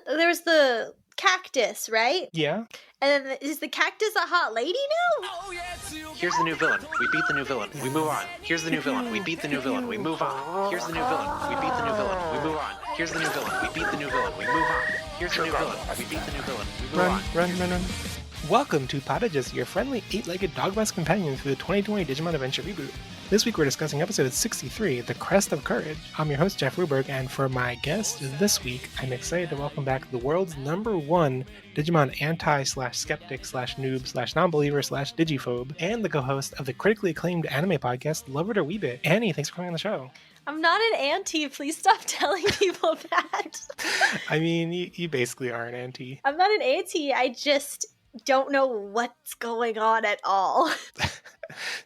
There's the cactus, right? Yeah. And then is the cactus a hot lady now? Here's the new villain. We beat the new villain. We move on. Here's the new villain. We beat the new villain. We move on. Here's the new villain. We beat the new villain. We move on. Here's the new villain. We beat the new villain. We move on. Here's the new villain. We beat the new villain. We move on. Run. Welcome to Pottages, your friendly 8-legged dog-bus companion through the 2020 Digimon Adventure reboot. This week we're discussing episode 63, The Crest of Courage. I'm your host, Jeff Ruberg, and for my guest this week, I'm excited to welcome back the world's #1 Digimon anti/skeptic/noob/non-believer/digiphobe, and the co-host of the critically acclaimed anime podcast, Love It or Weeb It. Annie, thanks for coming on the show. I'm not an auntie. Please stop telling people that. I mean, you basically are an auntie. I'm not an auntie. I just don't know what's going on at all.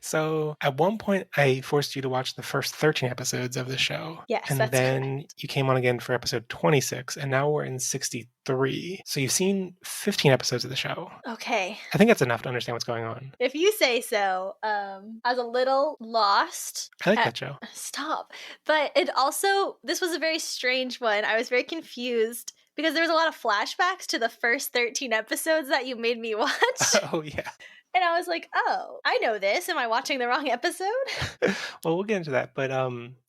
So, at one point, I forced you to watch the first 13 episodes of the show. Yes, and that's then correct. You came on again for episode 26, and now we're in 63. So you've seen 15 episodes of the show. Okay. I think that's enough to understand what's going on. If you say so. I was a little lost. I like that show. Stop. But this was a very strange one. I was very confused because there was a lot of flashbacks to the first 13 episodes that you made me watch. Oh, yeah. And I was like, oh, I know this. Am I watching the wrong episode? Well, we'll get into that. But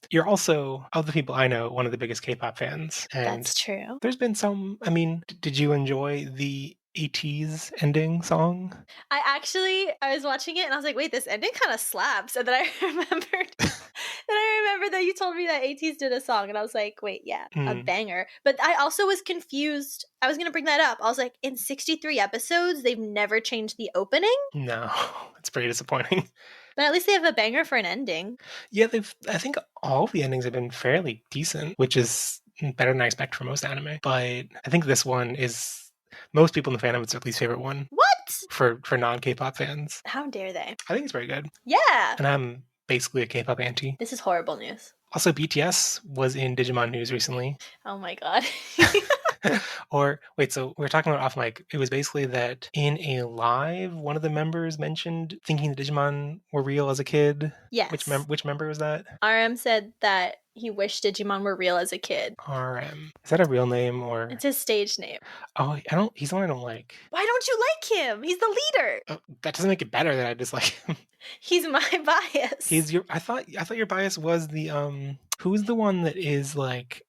you're also, of the people I know, one of the biggest K-pop fans. And that's true. There's been some, did you enjoy the 80s ending song? I was watching it and I was like, wait, this ending kind of slaps. And then I remembered that you told me that 80s did a song. And I was like, wait, yeah, a banger. But I also was confused. I was going to bring that up. I was like, in 63 episodes, they've never changed the opening? No, it's pretty disappointing. But at least they have a banger for an ending. Yeah, I think all of the endings have been fairly decent, which is better than I expect for most anime. But I think this one is, most people in the fandom, it's their least favorite one. What? For non-K-pop fans. How dare they? I think it's very good. Yeah. And I'm basically a K-pop auntie. This is horrible news. Also, BTS was in Digimon news recently. Oh my god. So we were talking about off mic. It was basically that in a live, one of the members mentioned thinking the Digimon were real as a kid. Yes. Which member was that? RM said that he wished Digimon were real as a kid. RM. Is that a real name or? It's his stage name. Oh, he's the one I don't like. Why don't you like him? He's the leader. Oh, that doesn't make it better that I dislike him. He's my bias. I thought your bias was the who's the one that is like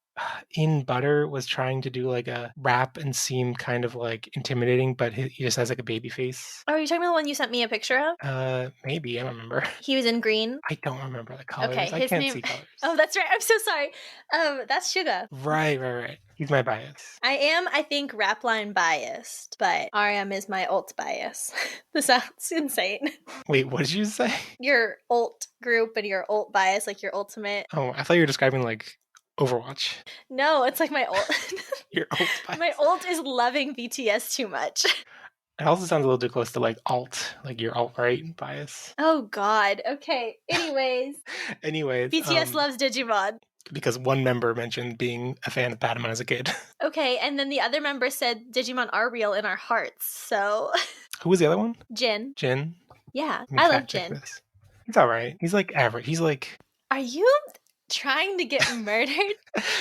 in Butter was trying to do like a rap and seem kind of like intimidating, but he just has like a baby face. Oh, are you talking about the one you sent me a picture of? Maybe, I don't remember. He was in green? I don't remember the colors. Okay, I can't see colors. Oh, that's right. I'm so sorry. That's Suga. Right. He's my bias. I am, I think, rapline biased, but RM is my ult bias. This sounds insane. Wait, what did you say? Your ult group and your ult bias, like your ultimate. Oh, I thought you were describing like Overwatch. No, it's like my ult. Your ult bias. My ult is loving BTS too much. It also sounds a little too close to like alt, like your alt-right bias. Oh god. Okay. Anyways. BTS loves Digimon. Because one member mentioned being a fan of Patamon as a kid. Okay, and then the other member said Digimon are real in our hearts, so... Who was the other one? Jin. Jin? Yeah, I love Jin. He's alright. He's like average. He's like... Are you trying to get murdered?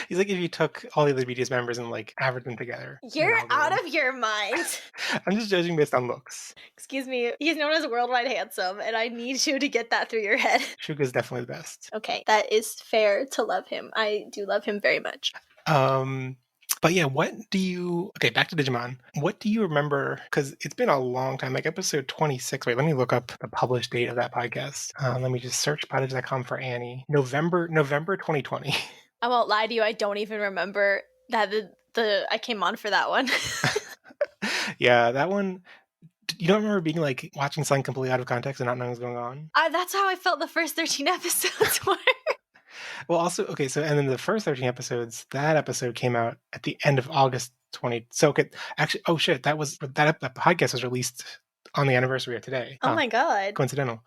He's like if you took all the other BTS members and like averaged them together. You're out of your mind. I'm just judging based on looks. Excuse me. He's known as worldwide handsome, and I need you to get that through your head. Suga's definitely the best. Okay, that is fair to love him. I do love him very much. But yeah, back to Digimon. What do you remember? Because it's been a long time, like episode 26. Wait, let me look up the published date of that podcast. Let me just search pottage.com for Annie. November 2020. I won't lie to you, I don't even remember that I came on for that one. Yeah, that one. You don't remember being like watching something completely out of context and not knowing what's going on? That's how I felt the first 13 episodes were. Well, also, okay, so, and then the first 13 episodes, that episode came out at the end of August 20. So, okay, actually, oh shit, that podcast was released on the anniversary of today. Oh my god. Coincidental.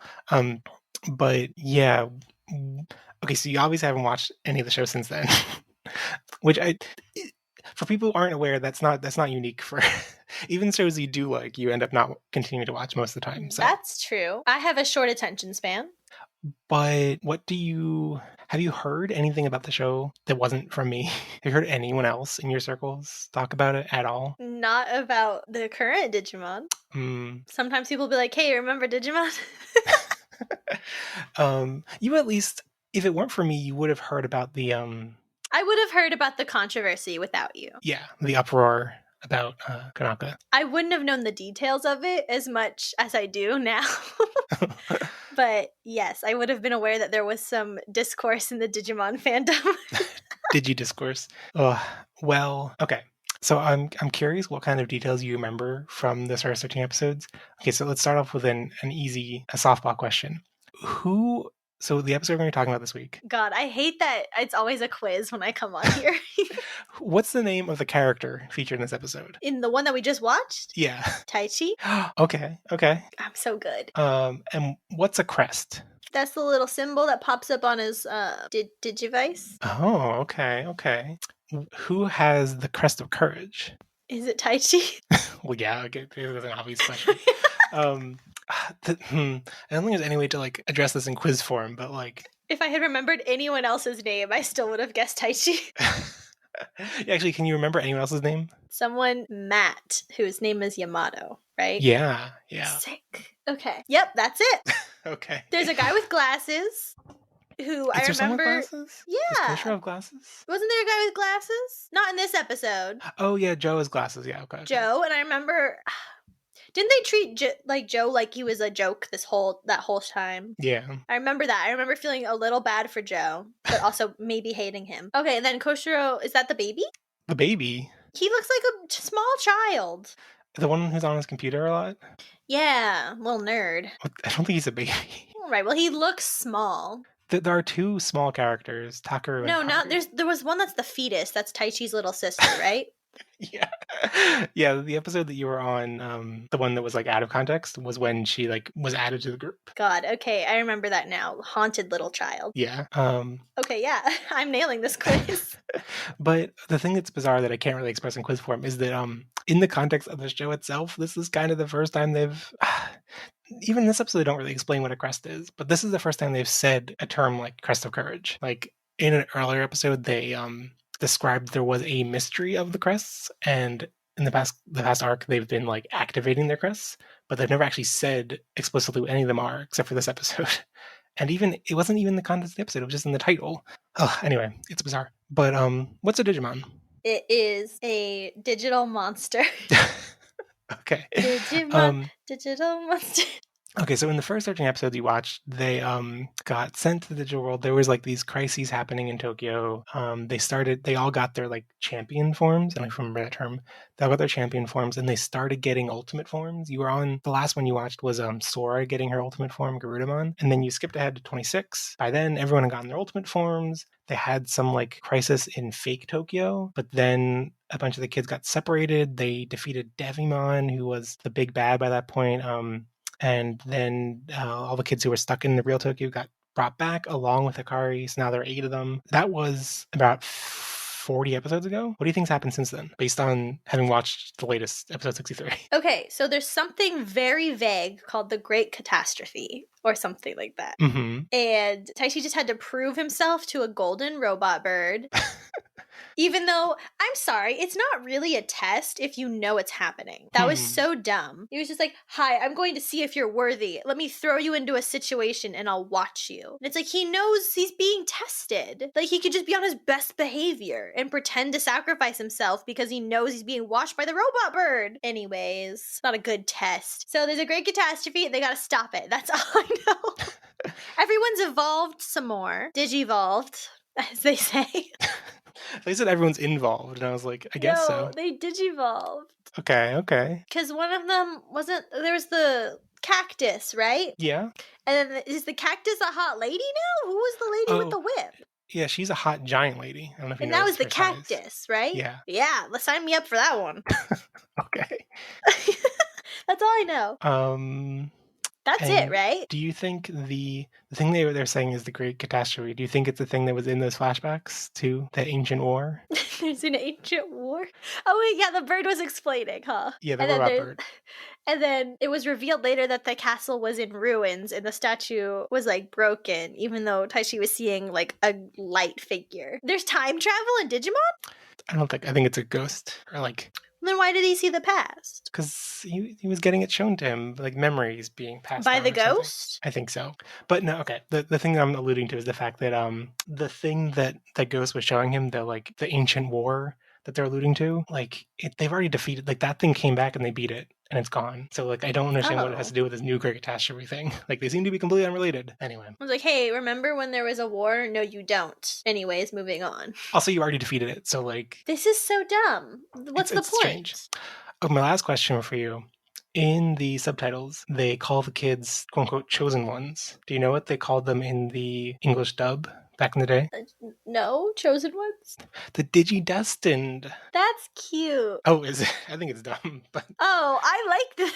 But yeah, okay, so you obviously haven't watched any of the show since then. Which for people who aren't aware, that's not unique for even shows you do like, you end up not continuing to watch most of the time. So. That's true. I have a short attention span. But have you heard anything about the show that wasn't from me? Have you heard anyone else in your circles talk about it at all? Not about the current Digimon. Sometimes people be like, hey, remember Digimon? You at least, if it weren't for me, you would have heard about the I would have heard about the controversy without you. Yeah, the uproar about Kanaka. I wouldn't have known the details of it as much as I do now. But yes, I would have been aware that there was some discourse in the Digimon fandom. Digi-discourse. Well, okay. So I'm curious what kind of details you remember from the first 13 episodes. Okay, so let's start off with a softball question. So the episode we're going to be talking about this week. God, I hate that it's always a quiz when I come on here. What's the name of the character featured in this episode? In the one that we just watched? Yeah. Taichi? Okay. I'm so good. And what's a crest? That's the little symbol that pops up on his Digivice. Oh, okay. Who has the crest of courage? Is it Taichi? Well, yeah, okay, that's an obvious question. I don't think there's any way to like address this in quiz form, but like if I had remembered anyone else's name, I still would have guessed Taichi. Yeah, actually, can you remember anyone else's name? Someone, Matt, whose name is Yamato, right? Yeah. Sick. Okay. Yep, that's it. Okay. There's a guy with glasses who I remember. With glasses? Yeah. Does Kosher have glasses? Wasn't there a guy with glasses? Not in this episode. Oh yeah, Joe has glasses. Yeah, okay. Joe, and I remember. Didn't they treat Joe like he was a joke that whole time? Yeah. I remember that. I remember feeling a little bad for Joe, but also maybe hating him. Okay, and then Koshiro, is that the baby? The baby? He looks like a small child. The one who's on his computer a lot? Yeah, little nerd. I don't think he's a baby. All right, well, he looks small. There are two small characters, Takaru and Haru. There was one that's the fetus. That's Taichi's little sister, right? Yeah, the episode that you were on, the one that was like out of context, was when she like was added to the group. God, okay, I remember that now. Haunted little child. Yeah. Okay, yeah, I'm nailing this quiz. But the thing that's bizarre that I can't really express in quiz form is that in the context of the show itself, this is kind of the first time they've even this episode they don't really explain what a crest is, but this is the first time they've said a term like crest of courage. Like in an earlier episode, they described there was a mystery of the crests, and in the past arc they've been like activating their crests, but they've never actually said explicitly what any of them are, except for this episode. And even it wasn't even the content of the episode; it was just in the title. Anyway, it's bizarre. But what's a Digimon? It is a digital monster. Okay. Digimon, digital monster. Okay, so in the first 13 episodes you watched, they got sent to the digital world. There was like these crises happening in Tokyo. They all got their like champion forms. I don't know if you remember that term. They all got their champion forms, and they started getting ultimate forms. You were on, the last one you watched was Sora getting her ultimate form, Garudamon. And then you skipped ahead to 26. By then, everyone had gotten their ultimate forms. They had some like crisis in fake Tokyo, but then a bunch of the kids got separated. They defeated Devimon, who was the big bad by that point. And then all the kids who were stuck in the real Tokyo got brought back along with Akari. So now there are 8 of them. That was about 40 episodes ago. What do you think's happened since then, based on having watched the latest episode 63? Okay, so there's something very vague called the Great Catastrophe, or something like that. Mm-hmm. And Taichi just had to prove himself to a golden robot bird. Even though, I'm sorry, it's not really a test if you know it's happening. That was so dumb. He was just like, hi, I'm going to see if you're worthy. Let me throw you into a situation and I'll watch you. And it's like, he knows he's being tested. Like, he could just be on his best behavior and pretend to sacrifice himself because he knows he's being watched by the robot bird. Anyways, it's not a good test. So there's a great catastrophe. They gotta stop it. That's all I know. Everyone's evolved some more. Digivolved, as they say. They said everyone's involved, and I was like, I guess so. They digivolved. Okay. Because one of them there was the cactus, right? Yeah. And then is the cactus a hot lady now? Who was the lady with the whip? Yeah, she's a hot giant lady. I don't know if you know. And that was the cactus, right? Yeah. Yeah, let's sign me up for that one. Okay. That's all I know. That's it, right? Do you think the thing they're saying is the Great Catastrophe? Do you think it's the thing that was in those flashbacks to the ancient war? There's an ancient war. Oh wait, yeah, the bird was explaining, huh? Yeah, the And then robot there's bird. and then it was revealed later that the castle was in ruins and the statue was like broken, even though Taichi was seeing like a light figure. There's time travel in Digimon? I think it's a ghost, or like, Then why did he see the past? because he was getting it shown to him, like memories being passed By down the or something. ghost? I think so. But no, okay. The thing that I'm alluding to is the fact that the thing that the ghost was showing him, the ancient war that they're alluding to, like they've already defeated, like that thing came back and they beat it and it's gone. So like I don't understand what it has to do with this new Great Catastrophe thing. Like they seem to be completely unrelated. Anyway. I was like, hey, remember when there was a war? No, you don't. Anyways, moving on. Also, you already defeated it, so like This is so dumb. What's the point? Strange. Oh, my last question for you. In the subtitles, they call the kids, quote unquote, chosen ones. Do you know what they called them in the English dub back in the day? No, chosen ones? The Digi-destined. That's cute. Oh, is it? I think it's dumb, but Oh, I like the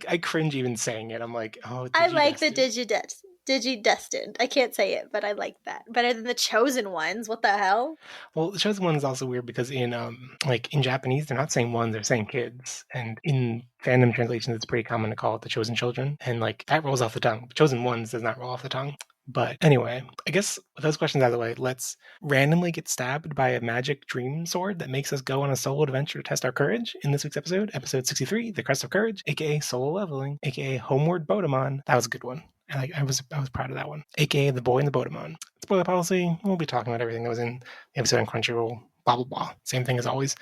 I cringe even saying it. I'm like, oh, I like the Digi-destined. Digi-destined. I can't say it, but I like that. Better than the chosen ones. What the hell? Well, the chosen one is also weird because in in Japanese they're not saying ones, they're saying kids. And in fandom translations it's pretty common to call it the chosen children. And like that rolls off the tongue. Chosen ones does not roll off the tongue. But anyway, I guess with those questions out of the way, let's randomly get stabbed by a magic dream sword that makes us go on a solo adventure to test our courage in this week's episode 63, The Crest of Courage, aka Solo Leveling, aka Homeward Bodemon. That was a good one. I was proud of that one. AKA The Boy and the Bodemon. Spoiler policy, we'll be talking about everything that was in the episode on Crunchyroll, blah, blah, blah. Same thing as always.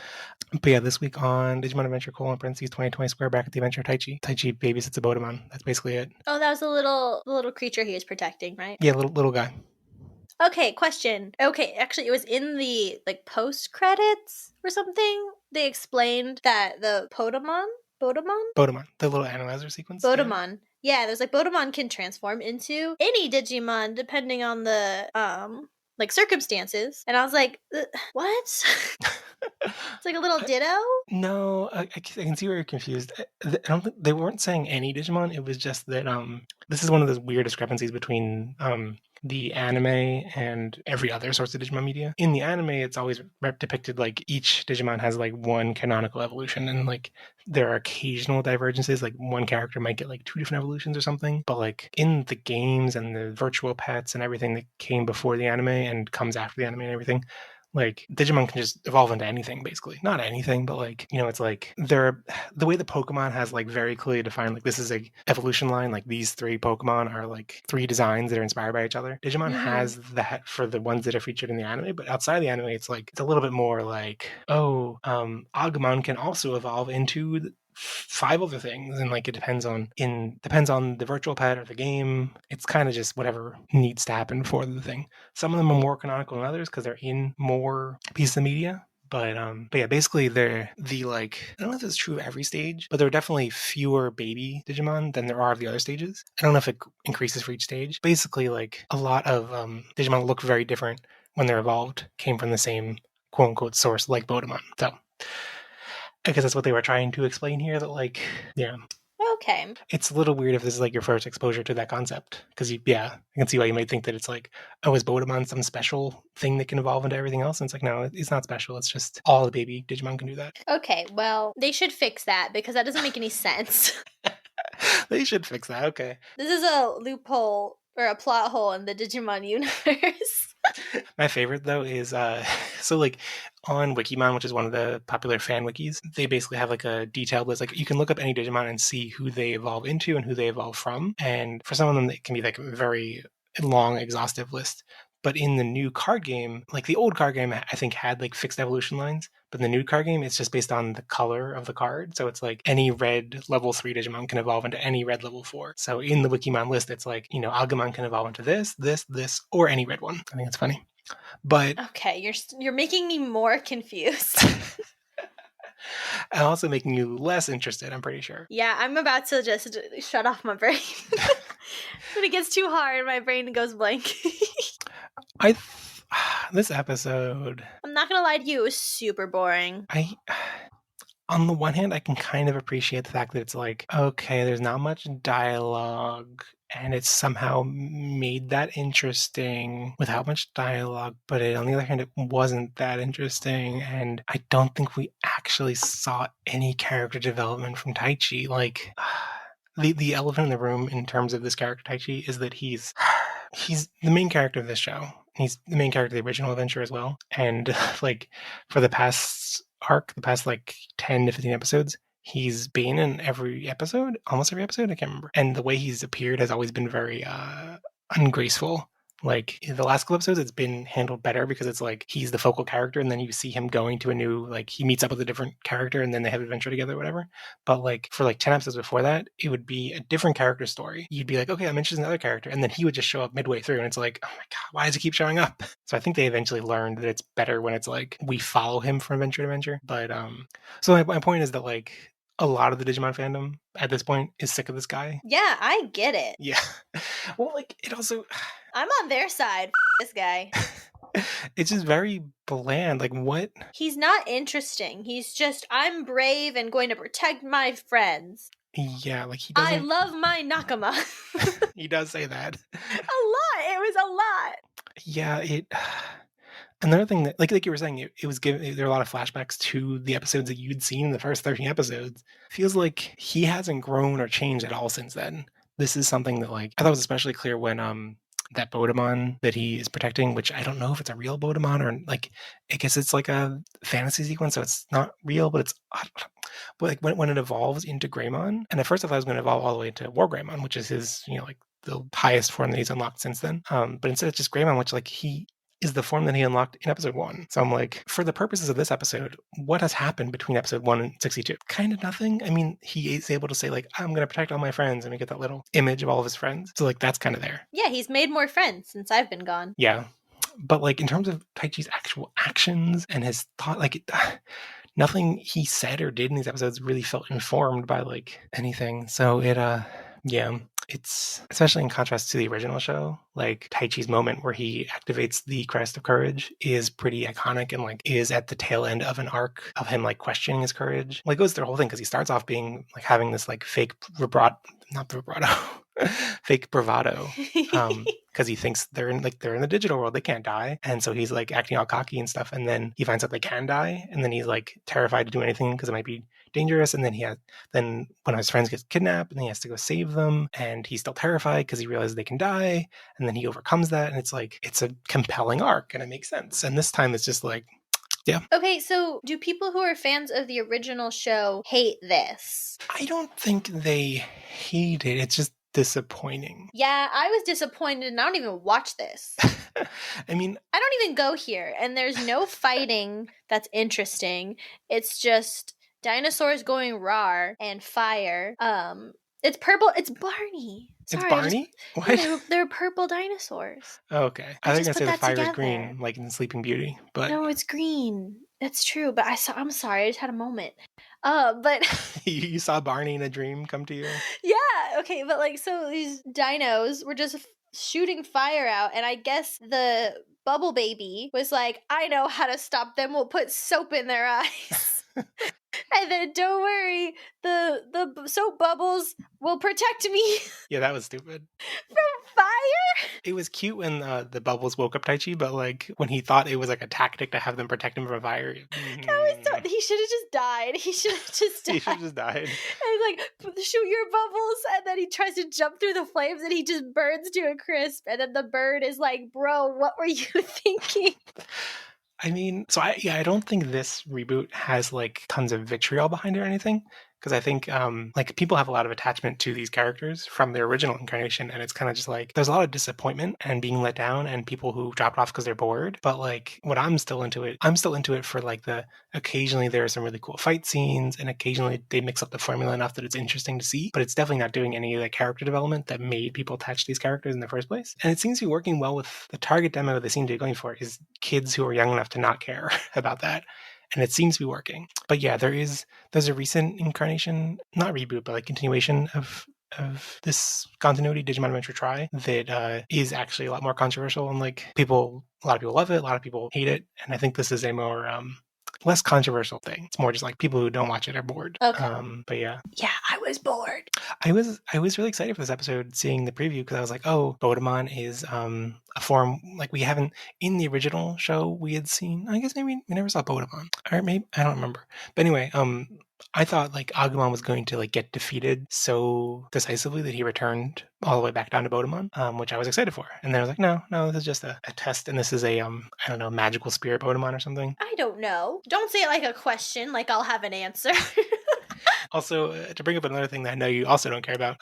But yeah, this week on Digimon Adventure, parentheses 2020 square bracket The Adventure of Taichi. Taichi babysits a Bodemon. That's basically it. Oh, that was the little creature he was protecting, right? Yeah, little guy. Okay, question. Okay, actually, it was in the like post credits or something. They explained that the Bodemon, the little analyzer sequence. Bodemon. Yeah, there's like Bodemon can transform into any Digimon depending on the like circumstances. And I was like, what? It's like a little ditto? No, I can see where you're confused. I don't think they weren't saying any Digimon. It was just that this is one of those weird discrepancies between the anime and every other source of Digimon media. In the anime, it's always depicted like each Digimon has like one canonical evolution, and like there are occasional divergences. Like one character might get like 2 different evolutions or something. But like in the games and the virtual pets and everything that came before the anime and comes after the anime and everything, like Digimon can just evolve into anything, basically. Not anything, but like, you know, it's like the way the Pokemon has like very clearly defined, like this is a evolution line, like these 3 Pokemon are like 3 designs that are inspired by each other. Digimon has that for the ones that are featured in the anime, but outside of the anime, it's like, it's a little bit more like, Agumon can also evolve into 5 other things, and like it depends on the virtual pet or the game. It's kind of just whatever needs to happen for the thing. Some of them are more canonical than others because they're in more pieces of media. But yeah, basically they're the like, I don't know if it's true of every stage, but there are definitely fewer baby Digimon than there are of the other stages. I don't know if it increases for each stage. Basically, like a lot of Digimon look very different when they're evolved, came from the same quote unquote source like Bodemon. So I guess that's what they were trying to explain here, that like, yeah. Okay. It's a little weird if this is like your first exposure to that concept. Because I can see why you might think that it's like, oh, is Bodemon some special thing that can evolve into everything else? And it's like, no, it's not special. It's just all the baby Digimon can do that. Okay, well, they should fix that because that doesn't make any sense. They should fix that, okay. This is a loophole or a plot hole in the Digimon universe. My favorite though is so like on Wikimon, which is one of the popular fan wikis, they basically have like a detailed list. Like you can look up any Digimon and see who they evolve into and who they evolve from. And for some of them, it can be like a very long, exhaustive list. But in the new card game, like the old card game, I think had like fixed evolution lines. But in the new card game, it's just based on the color of the card. So it's like any red level 3 Digimon can evolve into any red level 4. So in the Wikimon list, it's like, you know, Agumon can evolve into this, or any red one. I think it's funny. But okay, you're making me more confused. And also making you less interested, I'm pretty sure. Yeah, I'm about to just shut off my brain. When it gets too hard, my brain goes blank. This episode, I'm not gonna lie to you, it was super boring. on the one hand, I can kind of appreciate the fact that it's like, okay, there's not much dialogue, and it's somehow made that interesting without much dialogue, but on the other hand, it wasn't that interesting, and I don't think we actually saw any character development from Taichi. Like, the elephant in the room in terms of this character Taichi is that he's the main character of this show. He's the main character of the original adventure as well. And like for the past arc, the past like 10 to 15 episodes, he's been in every episode, almost every episode, I can't remember. And the way he's appeared has always been very ungraceful. Like in the last couple episodes, it's been handled better because it's like he's the focal character, and then you see him going to a new, like he meets up with a different character, and then they have adventure together, or whatever. But like for like 10 episodes before that, it would be a different character story. You'd be like, okay, I'm interested in another character, and then he would just show up midway through, and it's like, oh my god, why does he keep showing up? So I think they eventually learned that it's better when it's like we follow him from adventure to adventure. But so my point is that like a lot of the Digimon fandom at this point is sick of this guy. Yeah, I get it. Yeah. Well, like it also. I'm on their side. This guy. It's just very bland. Like, what? He's not interesting. He's just, I'm brave and going to protect my friends. Yeah, like he doesn't. I love my Nakama. He does say that. A lot. It was a lot. Yeah, it. Another thing that, like you were saying, it was given. There are a lot of flashbacks to the episodes that you'd seen in the first 13 episodes. Feels like he hasn't grown or changed at all since then. This is something that, like, I thought was especially clear when that Bodemon that he is protecting, which I don't know if it's a real Bodemon or like, I guess it's like a fantasy sequence, so it's not real, but it's. But like when it evolves into Greymon, and at first I thought it was going to evolve all the way to War Greymon, which is his, like the highest form that he's unlocked since then. But instead it's just Greymon, which like he is the form that he unlocked in episode 1. So I'm like, for the purposes of this episode, what has happened between episode 1 and 62? Kind of nothing. I mean, he is able to say like, I'm going to protect all my friends, and we get that little image of all of his friends. So like that's kind of there. Yeah, he's made more friends since I've been gone. Yeah. But like in terms of Taichi's actual actions and his thought, like nothing he said or did in these episodes really felt informed by like anything. So it yeah, it's especially in contrast to the original show, like Taichi's moment where he activates the Crest of Courage is pretty iconic and like is at the tail end of an arc of him like questioning his courage. Like it goes through the whole thing because he starts off being like having this like fake fake bravado because he thinks they're in the digital world, they can't die, and so he's like acting all cocky and stuff, and then he finds out they can die, and then he's like terrified to do anything because it might be dangerous, and then one of his friends gets kidnapped and he has to go save them, and he's still terrified because he realizes they can die, and then he overcomes that, and it's like it's a compelling arc and it makes sense. And this time it's just like, yeah. Okay, so do people who are fans of the original show hate this? I don't think they hate it. It's just disappointing. Yeah, I was disappointed, and I don't even watch this. I mean, I don't even go here, and there's no fighting that's interesting. It's just dinosaurs going rawr and fire. It's purple. It's Barney. Sorry, it's Barney? What? They're purple dinosaurs. Okay. I think I say the fire is green, like in Sleeping Beauty, but no, it's green. That's true, but I'm sorry, I just had a moment. But you saw Barney in a dream come to you? Yeah, okay, but like, so these dinos were just shooting fire out, and I guess the bubble baby was like, I know how to stop them, we'll put soap in their eyes. And then don't worry, the soap bubbles will protect me. Yeah, that was stupid. From fire? It was cute when the bubbles woke up Taichi, but like when he thought it was like a tactic to have them protect him from fire. That was he should have just died. He should have just died. He should have just died. And like, shoot your bubbles, and then he tries to jump through the flames and he just burns to a crisp, and then the bird is like, bro, what were you thinking? I mean, so I don't think this reboot has like tons of vitriol behind it or anything, because I think like people have a lot of attachment to these characters from their original incarnation, and it's kind of just like there's a lot of disappointment and being let down and people who dropped off because they're bored. But like what I'm still into it for like the occasionally there are some really cool fight scenes, and occasionally they mix up the formula enough that it's interesting to see, but it's definitely not doing any of the character development that made people attach to these characters in the first place. And it seems to be working well with the target demo they seem to be going for is kids who are young enough to not care about that. And it seems to be working. But yeah, there's a recent incarnation, not reboot, but like continuation of this continuity, Digimon Adventure Tri, that is actually a lot more controversial, and like a lot of people love it, a lot of people hate it, and I think this is a more less controversial thing. It's more just like people who don't watch it are bored. Okay. But yeah. Yeah, I was bored. I was really excited for this episode, seeing the preview, because I was like, oh, Bodemon is a form like we haven't in the original show we had seen. I guess maybe we never saw Bodemon, or maybe I don't remember. But anyway, I thought like Agumon was going to like get defeated so decisively that he returned all the way back down to Bodemon, which I was excited for. And then I was like, no, this is just a test, and this is a I don't know, magical spirit Bodemon or something. I don't know. Don't say it like a question, like I'll have an answer. Also, to bring up another thing that I know you also don't care about,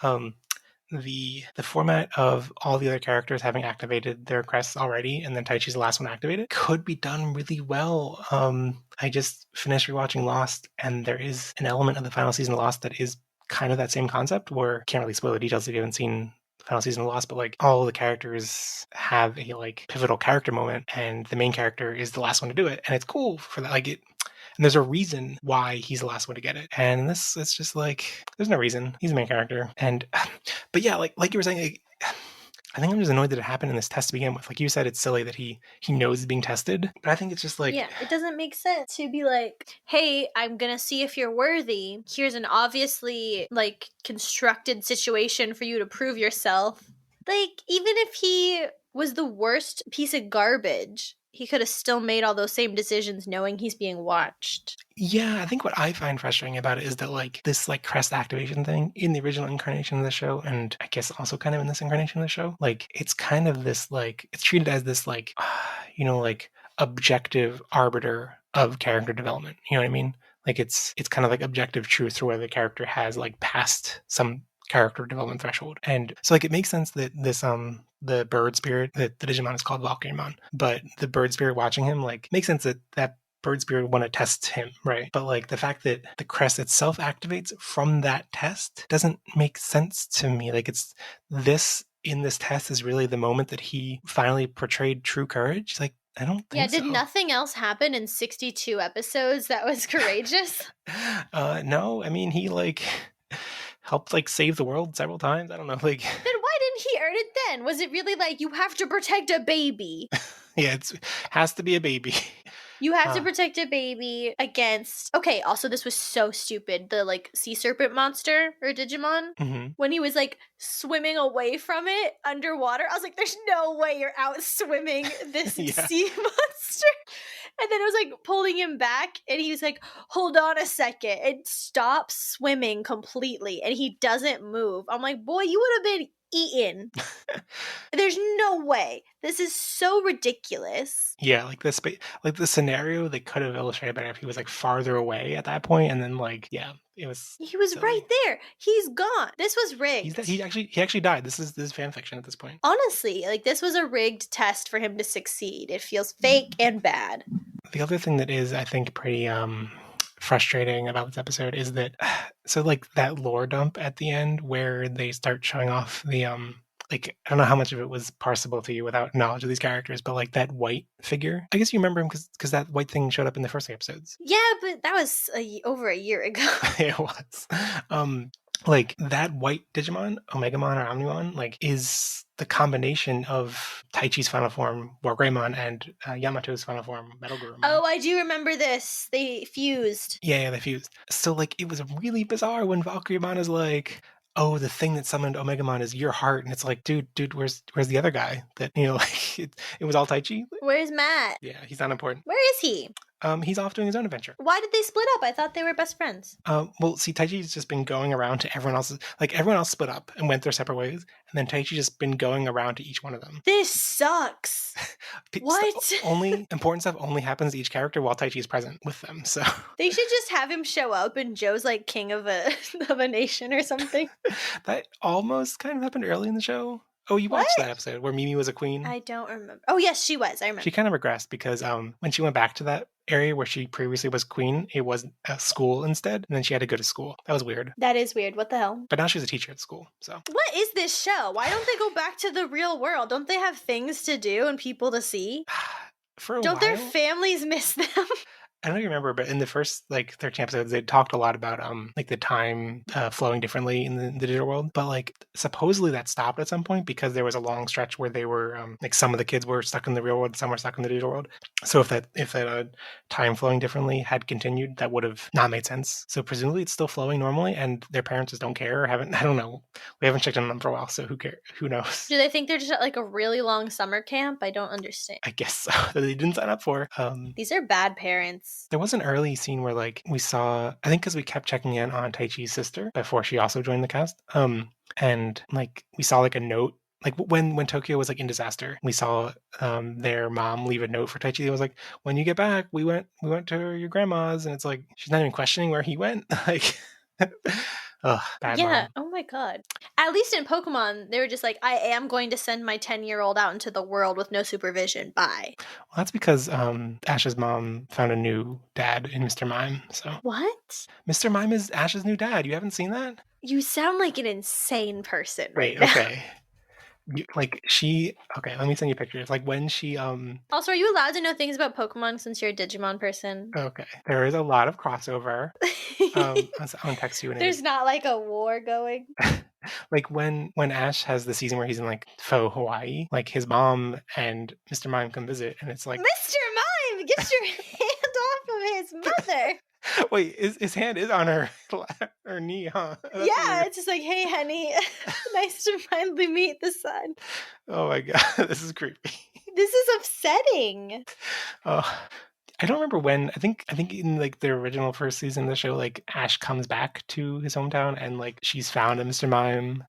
the format of all the other characters having activated their crests already, and then Taichi's the last one activated, could be done really well. I just finished rewatching Lost, and there is an element of the final season of Lost that is kind of that same concept, where can't really spoil the details if you haven't seen the final season of Lost, but like all the characters have a like pivotal character moment, and the main character is the last one to do it, and it's cool for that. Like it. And there's a reason why he's the last one to get it. And this, it's just like, there's no reason. He's the main character. And, but yeah, like you were saying, like, I think I'm just annoyed that it happened in this test to begin with. Like you said, it's silly that he knows he's being tested. But I think it's just like... Yeah, it doesn't make sense to be like, hey, I'm gonna see if you're worthy. Here's an obviously, like, constructed situation for you to prove yourself. Like, even if he was the worst piece of garbage, he could have still made all those same decisions knowing he's being watched. Yeah, I think what I find frustrating about it is that like this like crest activation thing in the original incarnation of the show, and I guess also kind of in this incarnation of the show, like it's kind of this like, it's treated as this like, you know, like objective arbiter of character development. You know what I mean? Like it's kind of like objective truth for whether the character has like passed some character development threshold. And so like it makes sense that this the bird spirit, that the Digimon is called Valkyriemon, but the bird spirit watching him, like makes sense that bird spirit want to test him, right? But like the fact that the crest itself activates from that test doesn't make sense to me. Like it's this in this test is really the moment that he finally portrayed true courage. Like I don't think did nothing else happen in 62 episodes that was courageous? No, I mean he like helped like save the world several times. I don't know, like then why didn't he earn it then? Was it really like you have to protect a baby? Yeah, it has to be a baby. You have to protect a baby against... Okay, also this was so stupid. The like sea serpent monster or Digimon, when he was like swimming away from it underwater, I was like, there's no way you're out swimming this sea monster. And then it was like pulling him back, and he was like, hold on a second, and stops swimming completely, and he doesn't move. I'm like, boy, you would have been eaten. There's no way. This is so ridiculous. Yeah, like this, like the scenario they could have illustrated better if he was like farther away at that point, and then like it was. He was silly. Right there. He's gone. This was rigged. He actually died. This is fan fiction at this point. Honestly, like this was a rigged test for him to succeed. It feels fake and bad. The other thing that is, I think, pretty frustrating about this episode is that so like that lore dump at the end where they start showing off the like I don't know how much of it was parsable to you without knowledge of these characters, but like that white figure, I guess you remember him because that white thing showed up in the first episodes. Yeah, but that was over a year ago. It was like that white Digimon, Omegamon or Omnimon, like is the combination of Taichi's final form, Wargreymon, and Yamato's final form, Metalgurumon. Oh, I do remember this. They fused. Yeah, they fused. So like it was really bizarre when Valkyriemon is like, oh, the thing that summoned Omegamon is your heart, and it's like, dude, where's the other guy? That, you know, like it was all Taichi. Where's Matt? Yeah, he's not important. Where is he? He's off doing his own adventure. Why did they split up? I thought they were best friends. Well, see, Taichi's just been going around to everyone else's... Like, everyone else split up and went their separate ways, and then Taichi's just been going around to each one of them. This sucks. What? Only important stuff only happens to each character while Taichi is present with them, so... They should just have him show up and Joe's, like, king of a nation or something. That almost kind of happened early in the show. Oh, you watched that episode where Mimi was a queen? I don't remember. Oh, yes, she was. I remember. She kind of regressed because when she went back to that area where she previously was queen, it was a school instead, and then she had to go to school. That was weird. That is weird. What the hell? But now she's a teacher at school, so... What is this show? Why don't they go back to the real world? Don't they have things to do and people to see? For a while... Don't their families miss them? I don't even remember, but in the first 13 episodes, they talked a lot about like the time flowing differently in the digital world. But like supposedly that stopped at some point because there was a long stretch where they were like some of the kids were stuck in the real world, some were stuck in the digital world. So if that time flowing differently had continued, that would have not made sense. So presumably it's still flowing normally, and their parents just don't care or haven't. I don't know. We haven't checked on them for a while, so who cares? Who knows? Do they think they're just at like a really long summer camp? I don't understand. I guess so. That they didn't sign up for. These are bad parents. There was an early scene where like we saw, I think because we kept checking in on Taichi's sister before she also joined the cast. And like we saw like a note, like when Tokyo was like in disaster, we saw their mom leave a note for Taichi. It was like, when you get back, we went to your grandma's, and it's like she's not even questioning where he went. Like, bad Yeah. mom. Oh my god. At least in Pokemon, they were just like, I am going to send my 10-year-old out into the world with no supervision. Bye. Well, that's because Ash's mom found a new dad in Mr. Mime. So What? Mr. Mime is Ash's new dad. You haven't seen that? You sound like an insane person right Wait, now. okay. Okay, let me send you pictures. Like when she Also, are you allowed to know things about Pokemon since you're a Digimon person? okay, there is a lot of crossover. I'm gonna text you. There's not like a war going. Like when Ash has the season where he's in like faux Hawaii, like his mom and Mr. Mime come visit, and it's like Mr. Mime, get your hand off of his mother. wait, his hand is on her knee, huh? That's Yeah, weird. it's just like, hey, honey, nice to finally meet the sun. Oh my god, this is creepy. This is upsetting. I don't remember when. I think in like the original first season of the show, like Ash comes back to his hometown and like she's found a Mr. Mime.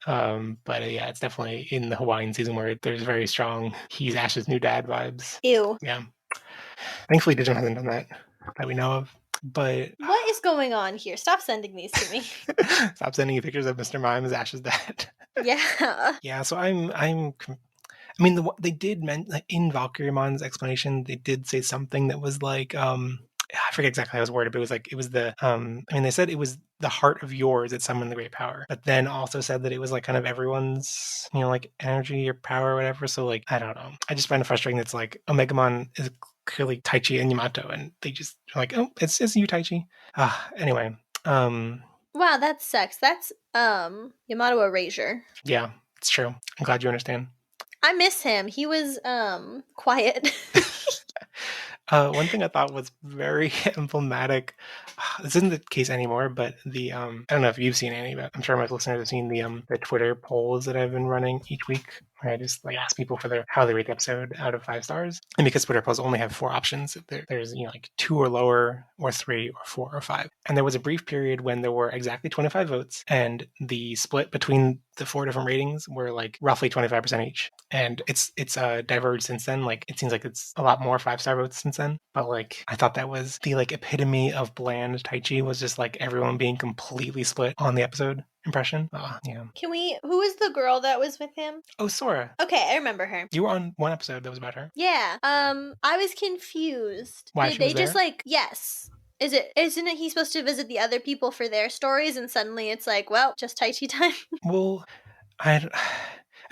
But yeah, it's definitely in the Hawaiian season where there's very strong he's Ash's new dad vibes. Ew. Yeah. Thankfully, Digimon hasn't done that we know of. But what is going on here? Stop sending these to me. Stop sending you pictures of Mr. Mime as Ash's dad. Yeah. Yeah. So I mean, they did like, in Valkyriemon's explanation, they did say something that was like, I forget exactly how it was worded, but it was the, I mean, they said it was the heart of yours that summoned the great power, but then also said that it was like kind of everyone's, like energy or power or whatever. So like, I don't know. I just find it frustrating that it's like Omegamon is clearly Taichi and Yamato, and they just are like, oh, it's you, Taichi. Anyway. Wow, that sucks. That's Yamato Erasure. Yeah, it's true. I'm glad you understand. I miss him. He was quiet. One thing I thought was very emblematic. This isn't the case anymore, but the I don't know if you've seen any, but I'm sure my listeners have seen the Twitter polls that I've been running each week, where I just like ask people for how they rate the episode out of 5 stars. And because Twitter polls only have 4 options, there's like 2 or lower, or 3 or 4 or 5. And there was a brief period when there were exactly 25 votes, and the split between the 4 different ratings were like roughly 25% each. And it's diverged since then. Like it seems like it's a lot more 5-star votes since then. But like I thought that was the like epitome of bland Taichi, was just like everyone being completely split on the episode impression. Yeah. Who was the girl that was with him? Oh, Sora. Okay, I remember her. You were on one episode that was about her. Yeah. I was confused. Why Did she they was just there? like, yes. Isn't it he supposed to visit the other people for their stories, and suddenly it's like, well, just Taichi time? Well, I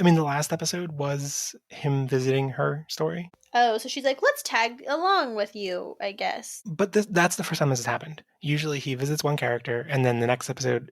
mean, the last episode was him visiting her story. Oh, so she's like, let's tag along with you, I guess. But that's the first time this has happened. Usually he visits one character, and then the next episode,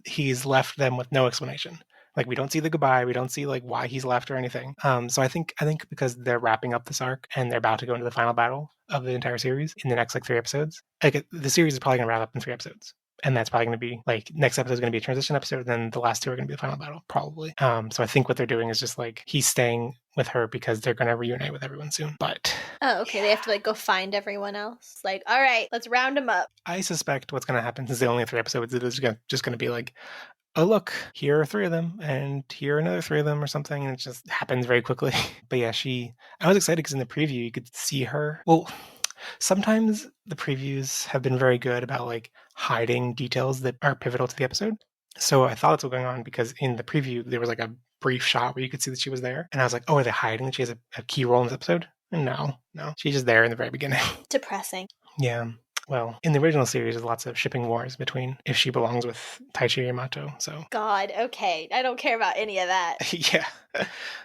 he's left them with no explanation. Like, we don't see the goodbye, we don't see like why he's left or anything. So I think because they're wrapping up this arc and they're about to go into the final battle of the entire series in the next like 3 episodes. Like the series is probably gonna wrap up in 3 episodes. And that's probably going to be like next episode is going to be a transition episode, and then the last 2 are going to be the final battle, probably. So I think what they're doing is just like he's staying with her because they're going to reunite with everyone soon. But oh, okay, they have to like go find everyone else. Like, all right, let's round them up. I suspect what's going to happen, since they only have 3 episodes, it is just going to be like, oh look, here are 3 of them, and here are another 3 of them, or something, and it just happens very quickly. But yeah, I was excited because in the preview you could see her. Well, sometimes the previews have been very good about like hiding details that are pivotal to the episode. So I thought that's what's going on, because in the preview there was like a brief shot where you could see that she was there, and I was like, oh, are they hiding that she has a key role in this episode? And no, she's just there in the very beginning. Depressing. Yeah. well, in the original series, there's lots of shipping wars between if she belongs with Taichi or Yamato, so. God, okay. I don't care about any of that. Yeah.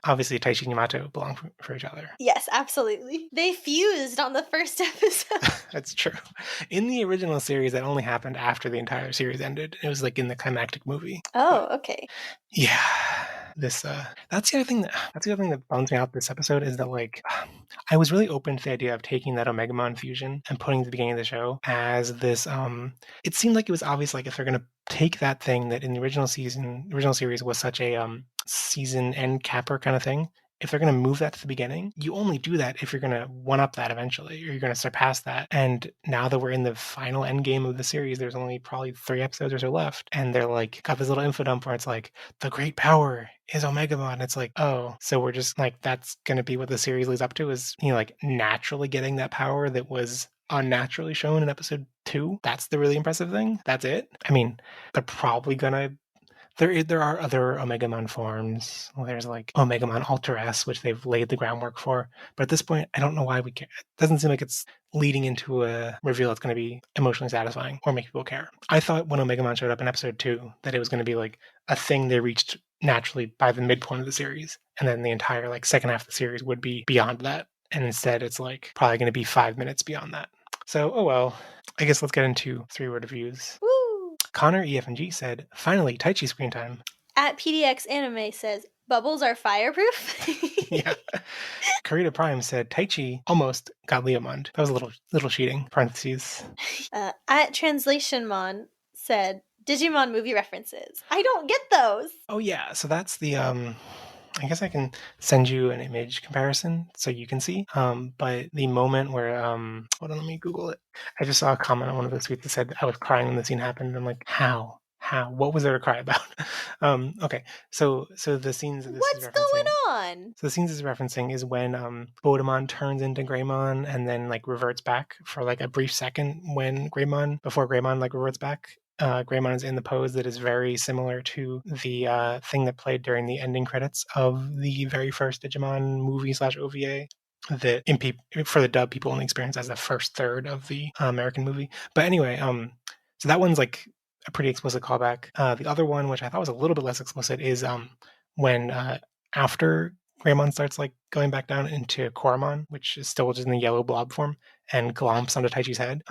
Obviously, Taichi and Yamato belong for each other. Yes, absolutely. They fused on the first episode. That's true. In the original series, that only happened after the entire series ended. It was like in the climactic movie. Oh, okay. Yeah. This that's the other thing that bums me out this episode is that like I was really open to the idea of taking that Omegamon fusion and putting it at the beginning of the show as this it seemed like it was obvious like if they're gonna take that thing that in the original series was such a season end capper kind of thing. If they're going to move that to the beginning, you only do that if you're going to one-up that eventually, or you're going to surpass that. And now that we're in the final end game of the series, there's only probably 3 episodes or so left. And they're like, got this little info dump where it's like, the great power is Omegamon. It's like, oh, so we're just like, that's going to be what the series leads up to is, like naturally getting that power that was unnaturally shown in episode 2. That's the really impressive thing. That's it. I mean, they're probably going to there are other Omegamon forms. Well, there's like Omegamon Alter S, which they've laid the groundwork for. But at this point, I don't know why we care. It doesn't seem like it's leading into a reveal that's going to be emotionally satisfying or make people care. I thought when Omegamon showed up in episode 2 that it was going to be like a thing they reached naturally by the midpoint of the series. And then the entire like second half of the series would be beyond that. And instead, it's like probably going to be 5 minutes beyond that. So, oh well. I guess let's get into 3-word reviews. Woo! Connor EFNG said, finally, Taichi screen time. At PDX Anime says, bubbles are fireproof? Yeah. Karita Prime said, Taichi almost got Leomund. That was a little cheating. Parentheses. At TranslationMon said, Digimon movie references. I don't get those. Oh, yeah. So that's the, I guess I can send you an image comparison so you can see. But the moment where, hold on, let me Google it. I just saw a comment on one of those tweets that said I was crying when the scene happened. I'm like, how? What was there to cry about? Okay, so the scenes that this What's is referencing. Going on? So the scenes this is referencing is when Bodemon turns into Greymon and then like reverts back for like a brief second before Greymon like reverts back. Greymon is in the pose that is very similar to the thing that played during the ending credits of the very first Digimon movie / OVA. That for the dub, people only experience as the first third of the American movie. But anyway, so that one's like a pretty explicit callback. The other one, which I thought was a little bit less explicit, is when after Greymon starts like going back down into Koromon, which is still just in the yellow blob form, and glomps onto Taichi's head.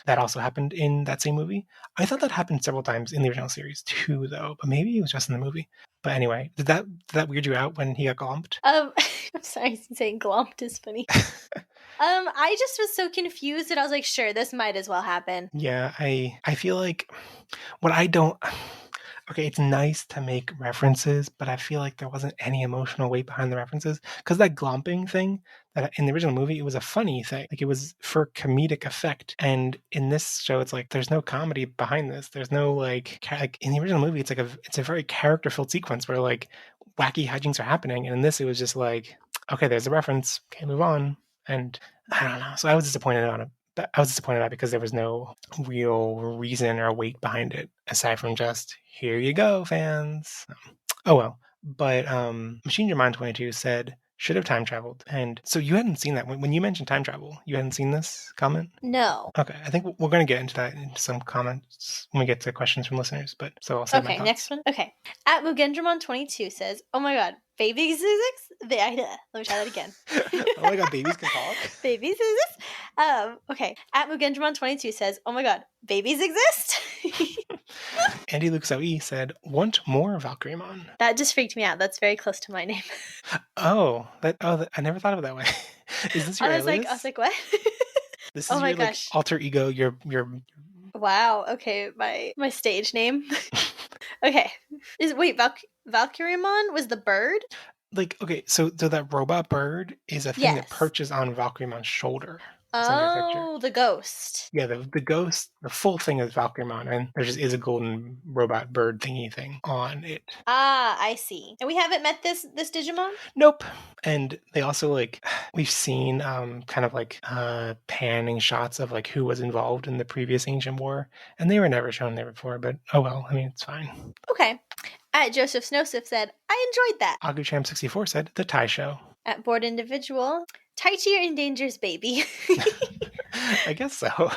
That also happened in that same movie. I thought that happened several times in the original series too, though. But maybe it was just in the movie. But anyway, did that weird you out when he got glomped? I'm sorry, saying glomped is funny. I just was so confused that I was like, sure, this might as well happen. Yeah, I feel like what I don't. Okay, it's nice to make references, but I feel like there wasn't any emotional weight behind the references. Because that glomping thing, that in the original movie, it was a funny thing. Like, it was for comedic effect. And in this show, it's like, there's no comedy behind this. There's no, like in the original movie, it's a very character-filled sequence where, like, wacky hijinks are happening. And in this, it was just like, okay, there's a reference. Okay, move on. And I don't know. So I was disappointed on it. I was disappointed at because there was no real reason or weight behind it, aside from just, here you go, fans. Oh well. But Machine Your Mind 22 said, should have time traveled. And so you hadn't seen that. When you mentioned time travel, you hadn't seen this comment? No. Okay. I think we're going to get into that in some comments when we get to questions from listeners. But so I'll say my thoughts. Next one. Okay. At Mugendramon 22 says, oh my god, baby physics? Let me try that again. Oh my god, babies can talk? Baby physics? Okay. At Mugendramon 22 says, oh my god, babies exist? Andy Luke Zoe said, want more Valkyriemon? That just freaked me out. That's very close to my name. I never thought of it that way. Is this your alias? I was like, what? This is your like alter ego, your Wow, okay, my stage name. Okay. Valkyriemon was the bird? Like, okay, so that robot bird is a thing that perches on Valkyriemon's shoulder. Oh, the ghost. Yeah, the ghost, the full thing is Valkyriemon, and there just is a golden robot bird thingy thing on it. Ah, I see. And we haven't met this Digimon? Nope. And they also, like, we've seen kind of like panning shots of like who was involved in the previous Ancient War, and they were never shown there before, but oh well, I mean, it's fine. Okay. At Joseph Snosif said, I enjoyed that. Agucham64 said, The Tai Show. At Bored Individual, Taichi endangers baby. I guess so.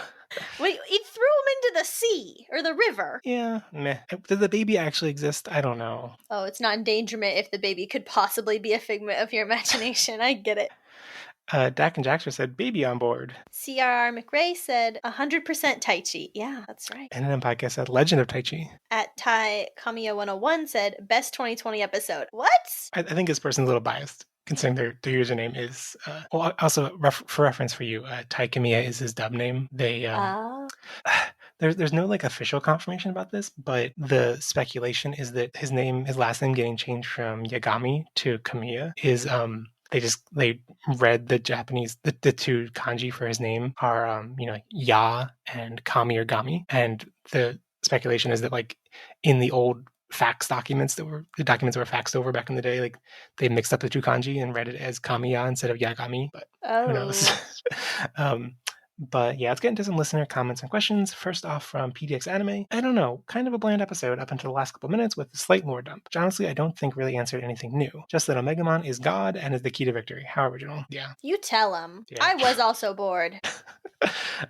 Wait, it threw him into the sea or the river. Yeah, meh. Did the baby actually exist? I don't know. Oh, it's not endangerment if the baby could possibly be a figment of your imagination. I get it. Dak and Jackson said baby on board. CRR McRae said 100% Taichi. Yeah, that's right. NNM Podcast said Legend of Taichi. At Tai Kamiya 101 said best 2020 episode. What? I think this person's a little biased, considering their username is. Well, also for reference for you, Tai Kamiya is his dub name. They there's no like official confirmation about this, but the speculation is that his last name getting changed from Yagami to Kamiya is they read the Japanese the two kanji for his name are Ya and Kami or Gami, and the speculation is that like in the old fax documents that were faxed over back in the day, like they mixed up the two kanji and read it as Kamiya instead of Yagami, but who knows. But yeah, let's get into some listener comments and questions. First off from PDX Anime. I don't know, kind of a bland episode up until the last couple minutes with a slight lore dump, which honestly I don't think really answered anything new. Just that Omegamon is God and is the key to victory. How original. Yeah. You tell him. Yeah. I was also bored.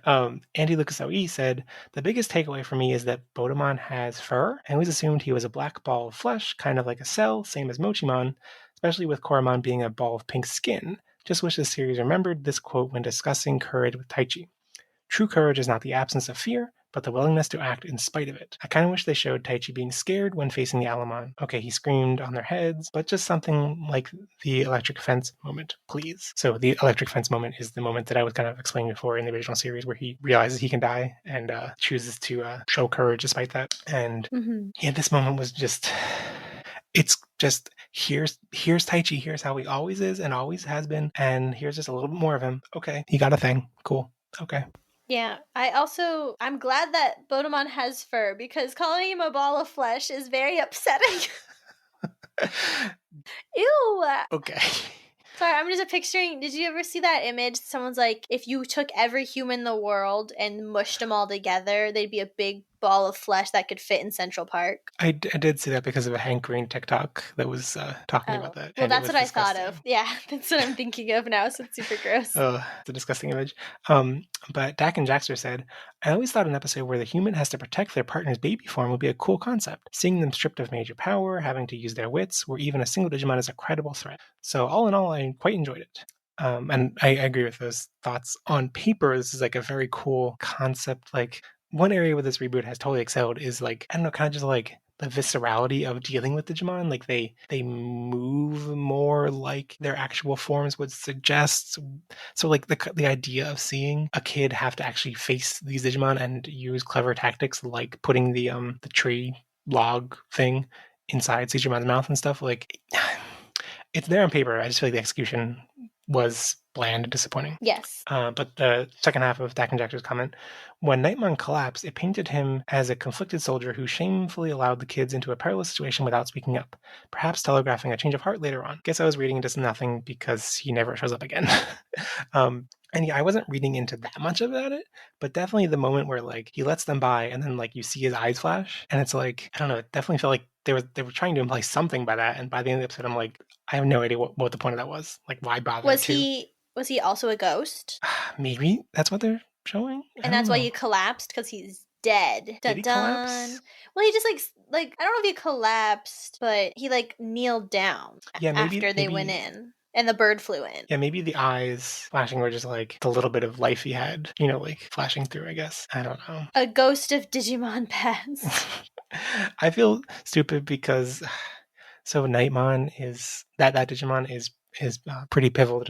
Andy Lucas OE said, the biggest takeaway for me is that Bodemon has fur. I always assumed he was a black ball of flesh, kind of like a cell, same as Mochimon, especially with Koromon being a ball of pink skin. Just wish the series remembered this quote when discussing courage with Taichi. True courage is not the absence of fear, but the willingness to act in spite of it. I kind of wish they showed Taichi being scared when facing the Alamon. Okay, he screamed on their heads, but just something like the electric fence moment, please. So the electric fence moment is the moment that I was kind of explaining before in the original series where he realizes he can die and chooses to show courage despite that. And yeah, this moment was just... It's just, here's Taichi, here's how he always is and always has been, and here's just a little bit more of him. Okay, he got a thing. Cool. Okay. Yeah, I'm glad that Bodemon has fur, because calling him a ball of flesh is very upsetting. Ew! Okay. Sorry, I'm just picturing, did you ever see that image? Someone's like, if you took every human in the world and mushed them all together, they'd be a big ball of flesh that could fit in Central Park. I did see that because of a Hank Green TikTok that was talking about that. Well, that's what I thought of. Yeah, that's what I'm thinking of now, so it's super gross. Oh, it's a disgusting image. But Dak and Jaxter said, I always thought an episode where the human has to protect their partner's baby form would be a cool concept. Seeing them stripped of major power, having to use their wits, or even a single Digimon is a credible threat. So all in all, I quite enjoyed it. And I agree with those thoughts. On paper, this is like a very cool concept. Like, one area where this reboot has totally excelled is like, I don't know, kind of just like the viscerality of dealing with Digimon. Like they move more like their actual forms would suggest. So like the idea of seeing a kid have to actually face these Digimon and use clever tactics like putting the tree log thing inside Digimon's mouth and stuff, like it's there on paper. I just feel like the execution was bland and disappointing. Yes. But the second half of Dak and Jaxter's comment, when Nightmon collapsed, it painted him as a conflicted soldier who shamefully allowed the kids into a perilous situation without speaking up, perhaps telegraphing a change of heart later on. Guess I was reading into nothing because he never shows up again. And yeah, I wasn't reading into that much about it, but definitely the moment where like he lets them by and then like you see his eyes flash, and it's like, I don't know, it definitely felt like they were trying to imply something by that, and by the end of the episode I'm like, I have no idea what the point of that was. Like, why bother? Was he also a ghost? Maybe that's what they're showing. And that's why he collapsed, because he's dead. Did he collapse? Well, he just like I don't know if he collapsed, but he like kneeled down after they went in. And the bird flew in. Yeah, maybe the eyes flashing were just like the little bit of life he had, like flashing through, I guess. I don't know. A ghost of Digimon past. I feel stupid because so Nightmon is that Digimon is pretty pivotal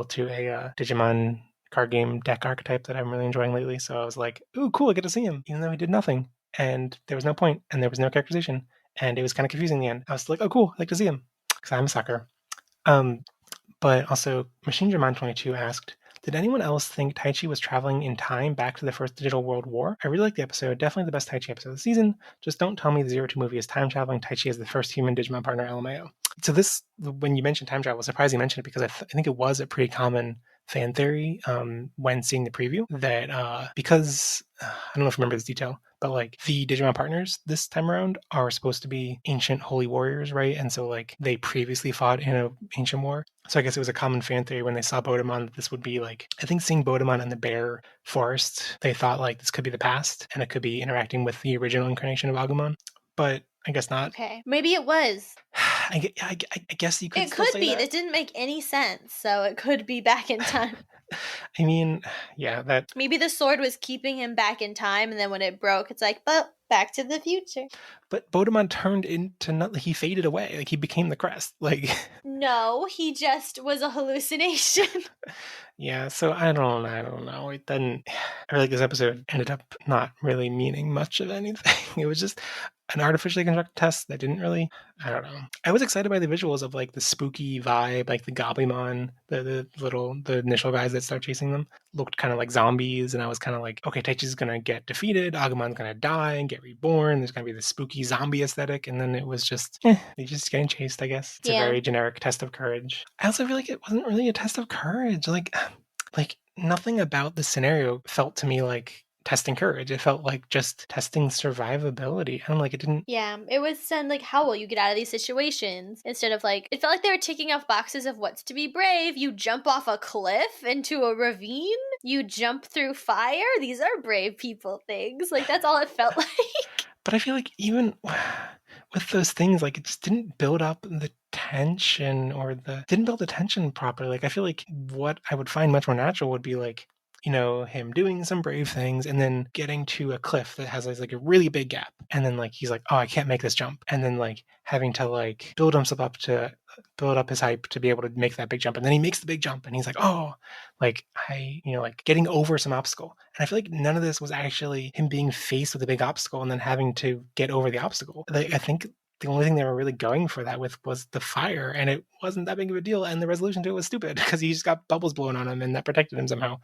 to a Digimon card game deck archetype that I'm really enjoying lately. So I was like, ooh, cool, I get to see him, even though he did nothing. And there was no point, and there was no characterization. And it was kind of confusing in the end. I was like, oh, cool, I like to see him. Because I'm a sucker. But also, Machine German 22 asked, did anyone else think Taichi was traveling in time back to the First Digital World War? I really like the episode, definitely the best Taichi episode of the season. Just don't tell me the 02 movie is time traveling Taichi as the first human Digimon partner LMAO. So this, when you mentioned time travel, I was surprised you mentioned it because I think it was a pretty common fan theory when seeing the preview that because I don't know if you remember this detail, but like the Digimon partners this time around are supposed to be ancient holy warriors, right? And so like they previously fought in an ancient war. So I guess it was a common fan theory when they saw Bodemon that this would be like, I think seeing Bodemon in the bear forest, they thought like this could be the past and it could be interacting with the original incarnation of Agumon. But I guess not. Okay. Maybe it was. I guess you could It still could say be. that. This didn't make any sense, so it could be back in time. I mean, yeah, that... Maybe the sword was keeping him back in time, and then when it broke, it's like, but back to the future. But Bodemon turned into nothing. He faded away. Like, he became the Crest. Like... No, he just was a hallucination. Yeah, so I don't know. It then... I feel like this episode ended up not really meaning much of anything. It was just an artificially constructed test that didn't really... I don't know. I was excited by the visuals of, like, the spooky vibe, like the Goblimon, the initial guys that start chasing them, looked kind of like zombies, and I was kind of like, okay, Taichi's gonna get defeated, Agumon's gonna die and get reborn, there's gonna be this spooky zombie aesthetic, and then it was just, they just getting chased, I guess. It's a very generic test of courage. I also feel like it wasn't really a test of courage. Like nothing about the scenario felt to me like testing courage. It felt like just testing survivability. And like, it didn't... Yeah, it was then like, how will you get out of these situations? Instead of like, it felt like they were ticking off boxes of what's to be brave. You jump off a cliff into a ravine. You jump through fire. These are brave people things. Like, that's all it felt like. But I feel like even with those things, like, it just didn't build up the tension didn't build the tension properly. Like, I feel like what I would find much more natural would be like, you know, him doing some brave things and then getting to a cliff that has like a really big gap. And then like, he's like, oh, I can't make this jump. And then like having to like build himself up to build up his hype to be able to make that big jump. And then he makes the big jump and he's like, oh, like like getting over some obstacle. And I feel like none of this was actually him being faced with a big obstacle and then having to get over the obstacle. Like, I think the only thing they were really going for that with was the fire, and it wasn't that big of a deal, and the resolution to it was stupid because he just got bubbles blown on him and that protected him somehow.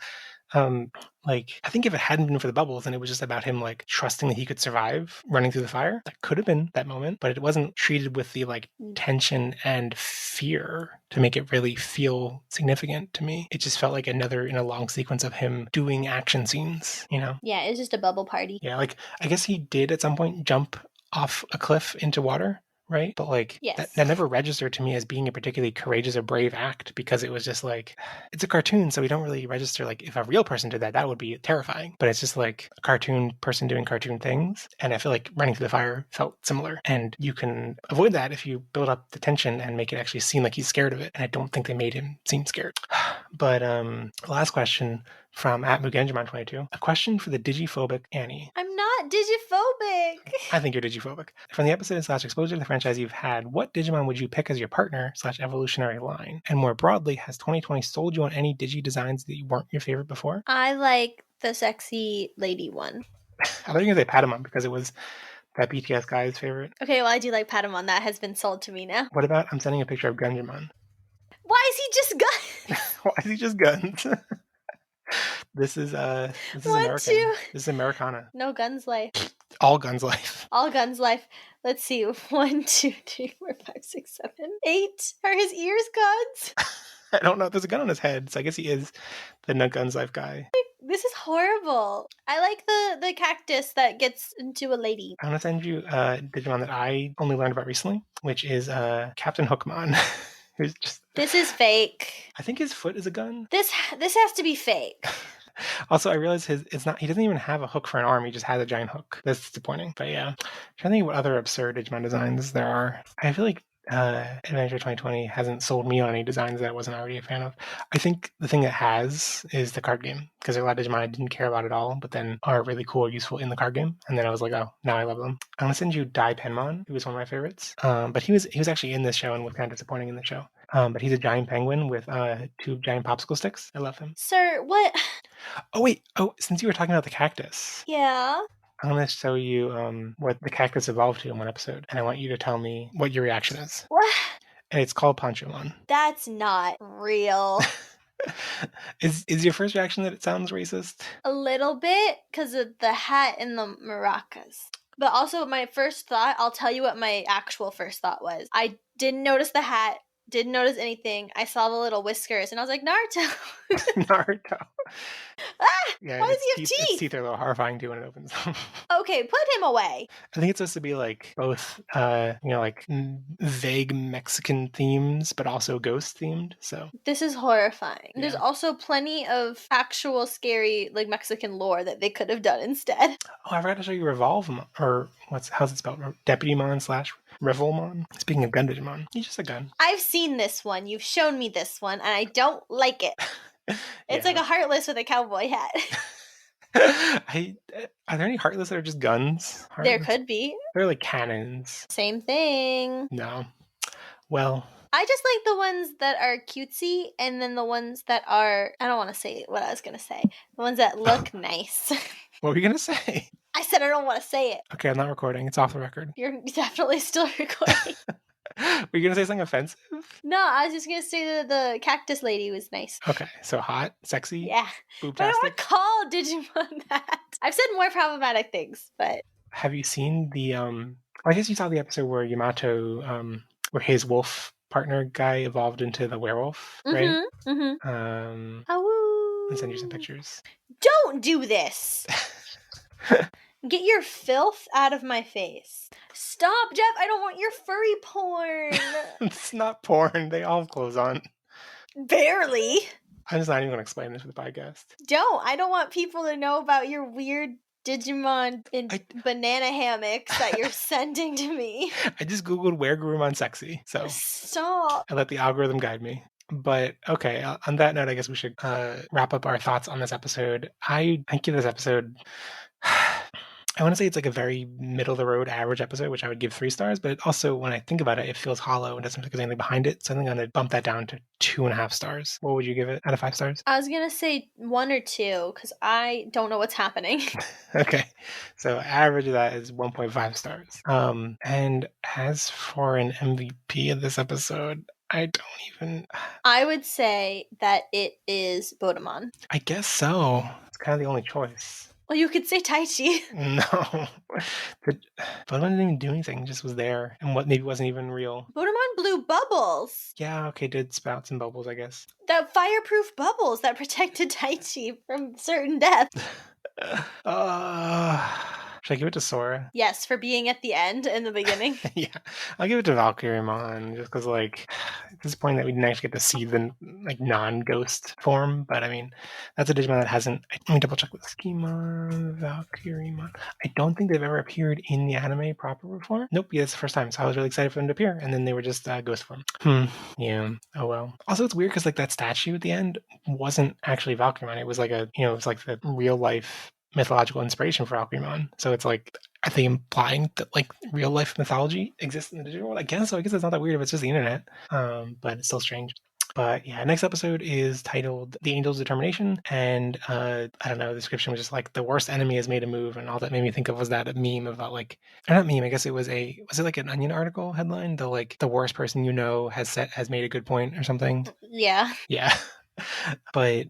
Like, I think if it hadn't been for the bubbles and it was just about him like trusting that he could survive running through the fire, that could have been that moment, but it wasn't treated with the like tension and fear to make it really feel significant to me. It just felt like another in a long sequence of him doing action scenes, you know? Yeah, it was just a bubble party. Yeah, like, I guess he did at some point jump off a cliff into water, right? But like, yes, that never registered to me as being a particularly courageous or brave act, because it was just like, it's a cartoon, so we don't really register like if a real person did that would be terrifying. But it's just like a cartoon person doing cartoon things, and I feel like running through the fire felt similar. And you can avoid that if you build up the tension and make it actually seem like he's scared of it. And I don't think they made him seem scared. But last question from @Mugenjimon22. A question for the digiphobic Annie. I'm not digiphobic. I think you're digiphobic. From the episode / exposure to the franchise you've had, what Digimon would you pick as your partner / evolutionary line? And more broadly, has 2020 sold you on any Digi designs that weren't your favorite before? I like the sexy lady one. I thought you were going to say Patamon because it was that BTS guy's favorite. Okay, well, I do like Patamon. That has been sold to me now. What about, I'm sending a picture of Gunjimon. Why is he just guns? Why is he just guns? This is American. This is Americana. No guns life. All guns life. All guns life. Let's see. 1, 2, 3, 4, 5, 6, 7, 8. Are his ears guns? I don't know. There's a gun on his head, so I guess he is the no guns life guy. This is horrible. I like the cactus that gets into a lady. I'm gonna send you a Digimon that I only learned about recently, which is Captain Hookmon. Who's just... This is fake. I think his foot is a gun. This has to be fake. Also, I realized it's not. He doesn't even have a hook for an arm. He just has a giant hook. That's disappointing. But yeah, I'm trying to think what other absurd Digimon designs there are. I feel like Adventure 2020 hasn't sold me on any designs that I wasn't already a fan of. I think the thing that has is the card game, because there are a lot of Digimon I didn't care about at all, but then are really cool or useful in the card game. And then I was like, oh, now I love them. I'm gonna send you Dai Penmon, who was one of my favorites. But he was actually in this show and was kind of disappointing in the show. But he's a giant penguin with 2 giant popsicle sticks. I love him. Sir, what? Oh wait. Oh, since you were talking about the cactus. Yeah. I'm going to show you what the cactus evolved to in one episode, and I want you to tell me what your reaction is. What? And it's called Ponchomon. That's not real. Is your first reaction that it sounds racist? A little bit, because of the hat and the maracas. But also my first thought, I'll tell you what my actual first thought was. I didn't notice the hat Didn't notice anything. I saw the little whiskers, and I was like, Naruto. Naruto. Yeah, Why does he have its teeth? teeth are a little horrifying too when it opens them. Okay, put him away. I think it's supposed to be like both, like vague Mexican themes, but also ghost themed. So This is horrifying. Yeah. There's also plenty of actual scary, like, Mexican lore that they could have done instead. I forgot to show you Revolvemon, or how's it spelled? Deputymon / Revolmon. Speaking of gun Digimon, he's just a gun. I've seen this one. You've shown me this one, and I don't like it. It's like a Heartless with a cowboy hat. Are there any Heartless that are just guns? There could be. They're like cannons. Same thing. No. Well, I just like the ones that are cutesy, and then the ones that are, I don't want to say what I was going to say. The ones that look nice. What were you going to say? I said I don't want to say it. Okay, I'm not recording. It's off the record. You're definitely still recording. Were you going to say something offensive? No, I was just going to say that the cactus lady was nice. Okay, so hot, sexy, yeah. boobtastic. But I don't want to call Digimon that. I've said more problematic things, but... Have you seen the, I guess you saw the episode where Yamato, where his wolf partner guy evolved into the werewolf, right? Mm-hmm. I'll send you some pictures. Don't do this! Get your filth out of my face. Stop, Jeff! I don't want your furry porn! It's not porn. They all have clothes on. Barely. I'm just not even going to explain this for the podcast. I don't want people to know about your weird Digimon in banana hammocks that you're sending to me. I just googled where Gurumon sexy, so stop. I let the algorithm guide me. But okay, on that note, I guess we should wrap up our thoughts on this episode. I give this episode, I want to say it's like a very middle-of-the-road average episode, which I would give 3 stars, but also when I think about it, it feels hollow and doesn't feel like there's anything behind it, so I think I'm going to bump that down to 2.5 stars. What would you give it out of 5 stars? I was going to say 1 or 2, because I don't know what's happening. Okay, so average of that is 1.5 stars. And as for an MVP of this episode, I don't even... I would say that it is Bodemon. I guess so. It's kind of the only choice. Well, you could say Taichi. No. Bodemon didn't even do anything, just was there. And what maybe wasn't even real. Bodemon blew bubbles. Yeah, okay, did spout some bubbles, I guess. The fireproof bubbles that protected Taichi from certain death. Should I give it to Sora? Yes, for being at the end in the beginning. Yeah, I'll give it to Valkyriemon, just because, like, at this point that we didn't actually get to see the, like, non-ghost form, but, I mean, that's a Digimon that hasn't... Let me double-check this. Skimon, Valkyriemon. I don't think they've ever appeared in the anime proper before. Nope, yeah, it's the first time, so I was really excited for them to appear, and then they were just ghost form. Yeah, oh well. Also, it's weird, because, like, that statue at the end wasn't actually Valkyriemon. It was, like, it was, like, the real-life mythological inspiration for Valkyriemon. So it's like, are they implying that like real life mythology exists in the digital world? I guess so. I guess it's not that weird if it's just the internet. But it's still strange. But yeah, next episode is titled The Angel's Determination. And I don't know, the description was just like the worst enemy has made a move, and all that made me think of was that a meme about like, or not meme, I guess it was it like an Onion article headline? The worst person you know has made a good point or something. Yeah. Yeah. But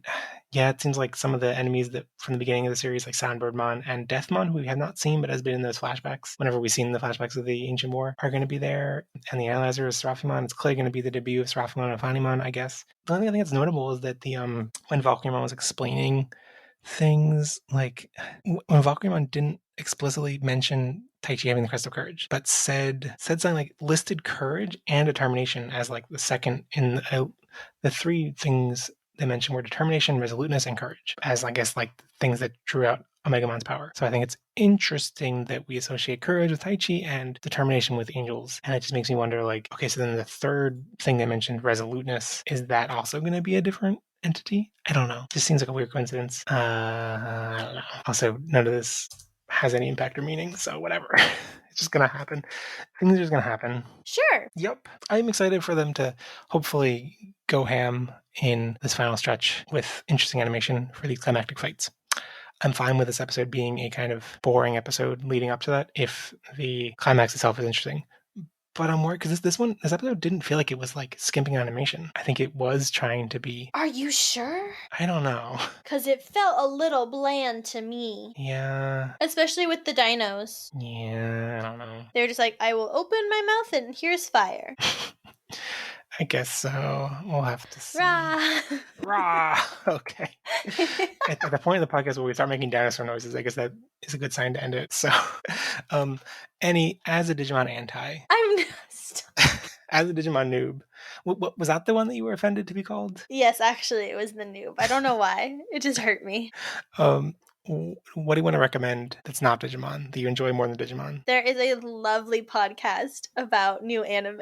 yeah, it seems like some of the enemies that from the beginning of the series, like Soundbirdmon and Deathmon, who we have not seen but has been in those flashbacks, whenever we've seen the flashbacks of the Ancient War, are going to be there. And the Analyzer is Seraphimon. It's clearly going to be the debut of Seraphimon and Phanimon, I guess. The only thing I think that's notable is that the when Valkyriemon was explaining things, like when Valkyriemon didn't explicitly mention Taichi having the Crest of Courage, but said something like listed courage and determination as like the second in the 3 things they mentioned were determination, resoluteness, and courage as, I guess, like things that drew out Omegamon's power. So I think it's interesting that we associate courage with Taichi and determination with angels. And it just makes me wonder, like, okay, so then the 3rd thing they mentioned, resoluteness, is that also going to be a different entity? I don't know. Just seems like a weird coincidence. I don't know. Also, none of this has any impact or meaning, so whatever. It's just going to happen. Things are just going to happen. Sure. Yep. I'm excited for them to hopefully go ham in this final stretch with interesting animation for these climactic fights. I'm fine with this episode being a kind of boring episode leading up to that if the climax itself is interesting. But I'm worried because this episode didn't feel like it was like skimping animation. I think it was trying to be. Are you sure? I don't know. Because it felt a little bland to me. Yeah. Especially with the dinos. Yeah, I don't know. They're just like, I will open my mouth and here's fire. I guess so. We'll have to see. Rah! Rah! Okay. At the point of the podcast where we start making dinosaur noises, I guess that is a good sign to end it. So, Annie, as a Digimon anti, I'm as a Digimon noob, what was that the one that you were offended to be called? Yes, actually, it was the noob. I don't know why. It just hurt me. What do you want to recommend that's not Digimon that you enjoy more than Digimon? There is a lovely podcast about new anime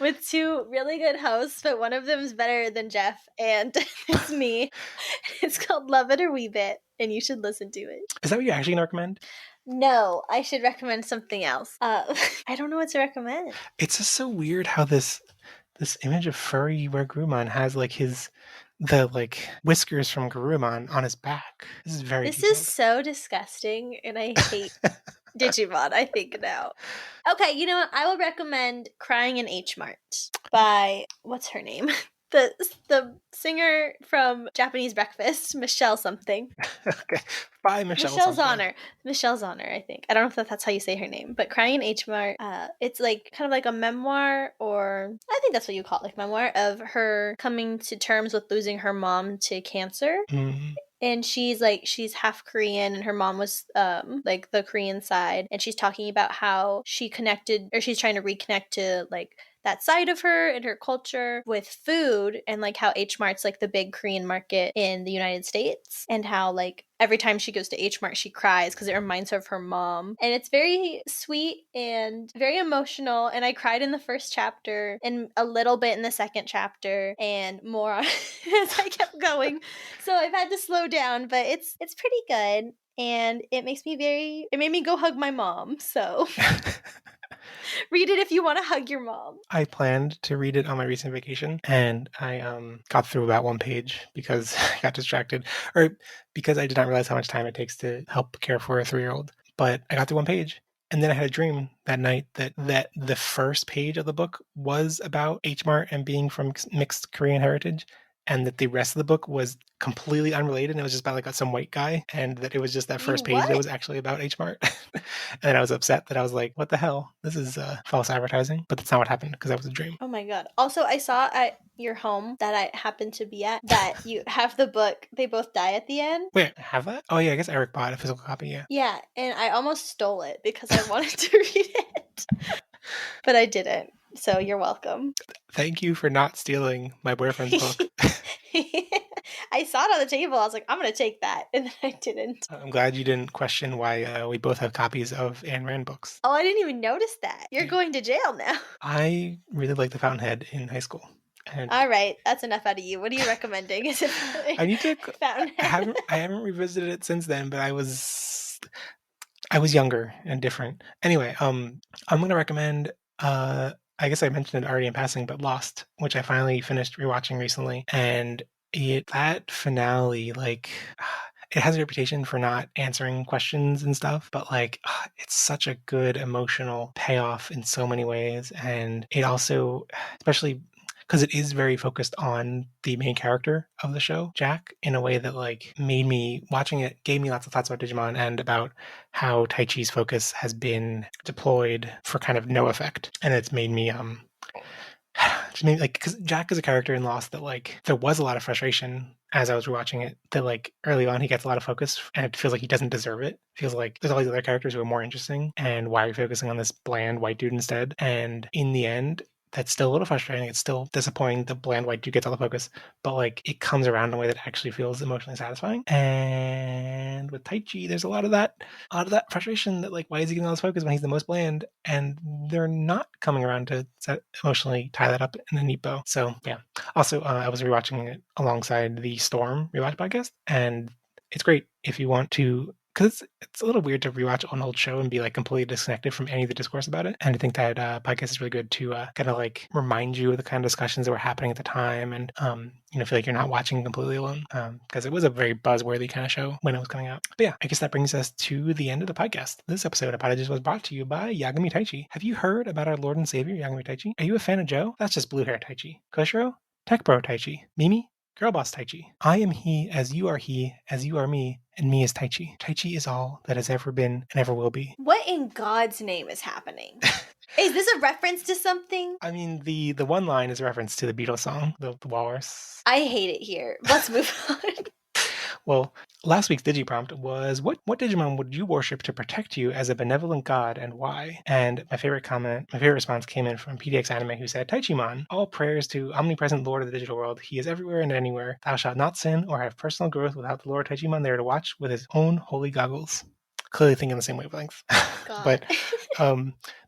with two really good hosts, but one of them is better than Jeff, and it's me. It's called Love It or Weeb It, and you should listen to it. Is that what you're actually going to recommend? No, I should recommend something else. I don't know what to recommend. It's just so weird how this image of furry Garurumon has like the like whiskers from Garurumon on his back. This is very This detailed. is so disgusting, and I hate Digimon, I think now. Okay, you know what? I will recommend Crying in H Mart by, what's her name? The singer from Japanese Breakfast, Michelle something. Okay, by Michelle Zahner. Michelle Zahner, I think. I don't know if that's how you say her name, but Crying in H Mart, it's like kind of like a memoir, or I think that's what you call it, like memoir of her coming to terms with losing her mom to cancer. Mm-hmm. And she's half Korean, and her mom was like the Korean side, and she's talking about how she's trying to reconnect to like that side of her and her culture with food, and like how H Mart's like the big Korean market in the United States, and how like every time she goes to H Mart she cries because it reminds her of her mom. And it's very sweet and very emotional, and I cried in the first chapter and a little bit in the second chapter and more as I kept going. So I've had to slow down, but it's pretty good, and it made me go hug my mom. So read it if you want to hug your mom. I planned to read it on my recent vacation, and I got through about one page because I got distracted, or because I did not realize how much time it takes to help care for a 3-year-old. But I got through one page, and then I had a dream that night that the first page of the book was about H Mart and being from mixed Korean heritage, and that the rest of the book was completely unrelated, and it was just about like some white guy, and that it was just that first page that was actually about H Mart. And I was upset that I was like, what the hell? This is false advertising. But that's not what happened, because that was a dream. Oh my god. Also, I saw at your home that I happened to be at that you have the book They Both Die at the End. Wait, have that? Oh yeah, I guess Eric bought a physical copy, yeah. Yeah, and I almost stole it because I wanted to read it. But I didn't. So you're welcome. Thank you for not stealing my boyfriend's book. I saw it on the table. I was like, I'm going to take that. And then I didn't. I'm glad you didn't question why we both have copies of Ayn Rand books. Oh, I didn't even notice that. You're going to jail now. I really liked The Fountainhead in high school. And all right, that's enough out of you. What are you recommending? Is it I need to Fountainhead? I haven't revisited it since then, but I was younger and different. Anyway, I'm going to recommend I guess I mentioned it already in passing, but Lost, which I finally finished rewatching recently, and that finale, like, it has a reputation for not answering questions and stuff, but like, it's such a good emotional payoff in so many ways, and it also, especially because it is very focused on the main character of the show, Jack, in a way that like made me, watching it, gave me lots of thoughts about Digimon and about how Taichi's focus has been deployed for kind of no effect. And it's made me just made like, because Jack is a character in Lost that like there was a lot of frustration as I was rewatching it, that like early on he gets a lot of focus and it feels like he doesn't deserve it. It feels like there's all these other characters who are more interesting, and why are you focusing on this bland white dude instead? And in the end, that's still a little frustrating. It's still disappointing the bland white dude gets all the focus, but like it comes around in a way that actually feels emotionally satisfying. And with Taichi, there's a lot of that frustration that like, why is he getting all this focus when he's the most bland? And they're not coming around to emotionally tie that up in a neat bow. So yeah. Also, I was rewatching it alongside the Storm rewatch podcast, and it's great if you want to, because it's a little weird to rewatch an old show and be like completely disconnected from any of the discourse about it. And I think that podcast is really good to kind of like remind you of the kind of discussions that were happening at the time, and feel like you're not watching completely alone, because it was a very buzzworthy kind of show when it was coming out. But yeah, I guess that brings us to the end of the podcast. This episode of Podages was brought to you by Yagami Taichi. Have you heard about our Lord and Savior Yagami Taichi? Are you a fan of Joe? That's just blue hair Taichi. Koshiro? Tech bro Taichi. Mimi? Girl boss Taichi. I am he, as you are me, and me is Taichi. Taichi is all that has ever been and ever will be. What in God's name is happening? Is this a reference to something? I mean, the one line is a reference to the Beatles song, the Walrus. I hate it here. Let's move on. Well, last week's Digiprompt was, what Digimon would you worship to protect you as a benevolent god, and why? And my favorite response came in from PDX Anime, who said, Taichimon, all prayers to omnipresent Lord of the digital world. He is everywhere and anywhere. Thou shalt not sin or have personal growth without the Lord Taichimon there to watch with his own holy goggles. Clearly thinking the same wavelength. But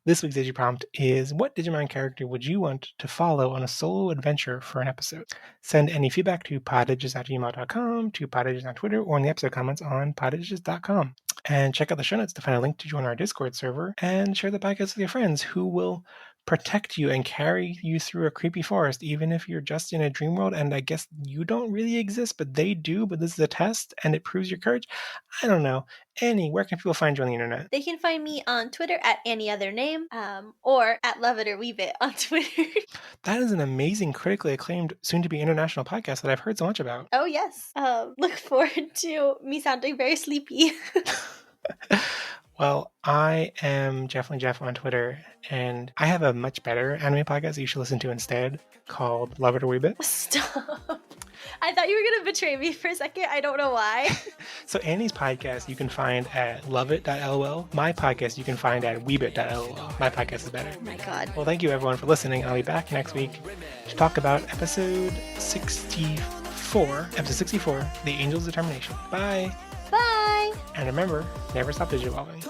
this week's Digiprompt is, what Digimon character would you want to follow on a solo adventure for an episode? Send any feedback to poddigits@gmail.com, to poddigits on Twitter, or in the episode comments on poddigits.com. And check out the show notes to find a link to join our Discord server, and share the podcast with your friends who will protect you and carry you through a creepy forest, even if you're just in a dream world and I guess you don't really exist, but they do, but this is a test and it proves your courage. I don't know. Annie, where can people find you on the internet? They can find me on Twitter at anyother_name, or at Love It or Weave It on Twitter. That is an amazing, critically acclaimed, soon-to-be international podcast that I've heard so much about. Oh, yes. Look forward to me sounding very sleepy. Well, I am Jefflin Jeff on Twitter, and I have a much better anime podcast that you should listen to instead, called Love It or Weeb It. Stop. I thought you were going to betray me for a second. I don't know why. So Annie's podcast you can find at loveit.lol. My podcast you can find at weebit.lol. My podcast is better. Oh my god. Well, thank you everyone for listening. I'll be back next week to talk about episode 64, The Angel's Determination. Bye! Bye! And remember, never stop digivolving.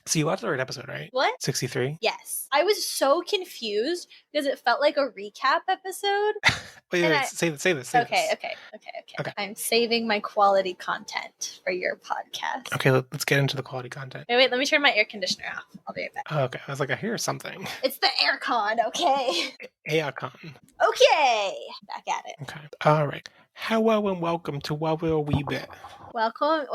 So you watched the right episode, right? What? 63? Yes. I was so confused because it felt like a recap episode. Wait, say this. Okay. I'm saving my quality content for your podcast. Okay, let's get into the quality content. Wait, let me turn my air conditioner off. I'll be right back. Okay, I was like, I hear something. It's the aircon, okay? Aircon. Okay! Back at it. Okay, all right. Hello and welcome to What Will We Be? Welcome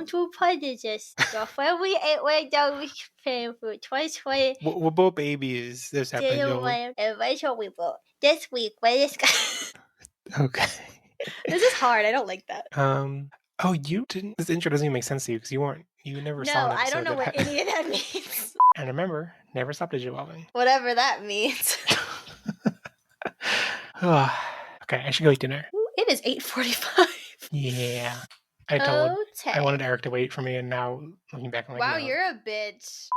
to Prodigious, your family 8-way dog week fan for 2020. We're both babies this episode. This week, what is... Okay. This is hard. I don't like that. Oh, you didn't... This intro doesn't even make sense to you because you never saw an episode. No, I don't know what any of that means. And remember, never stop digivolving. Whatever that means. Okay, I should go eat dinner. Ooh, it is 8:45. Yeah. I wanted Eric to wait for me, and now looking back, I'm like, wow, no. you're a bitch.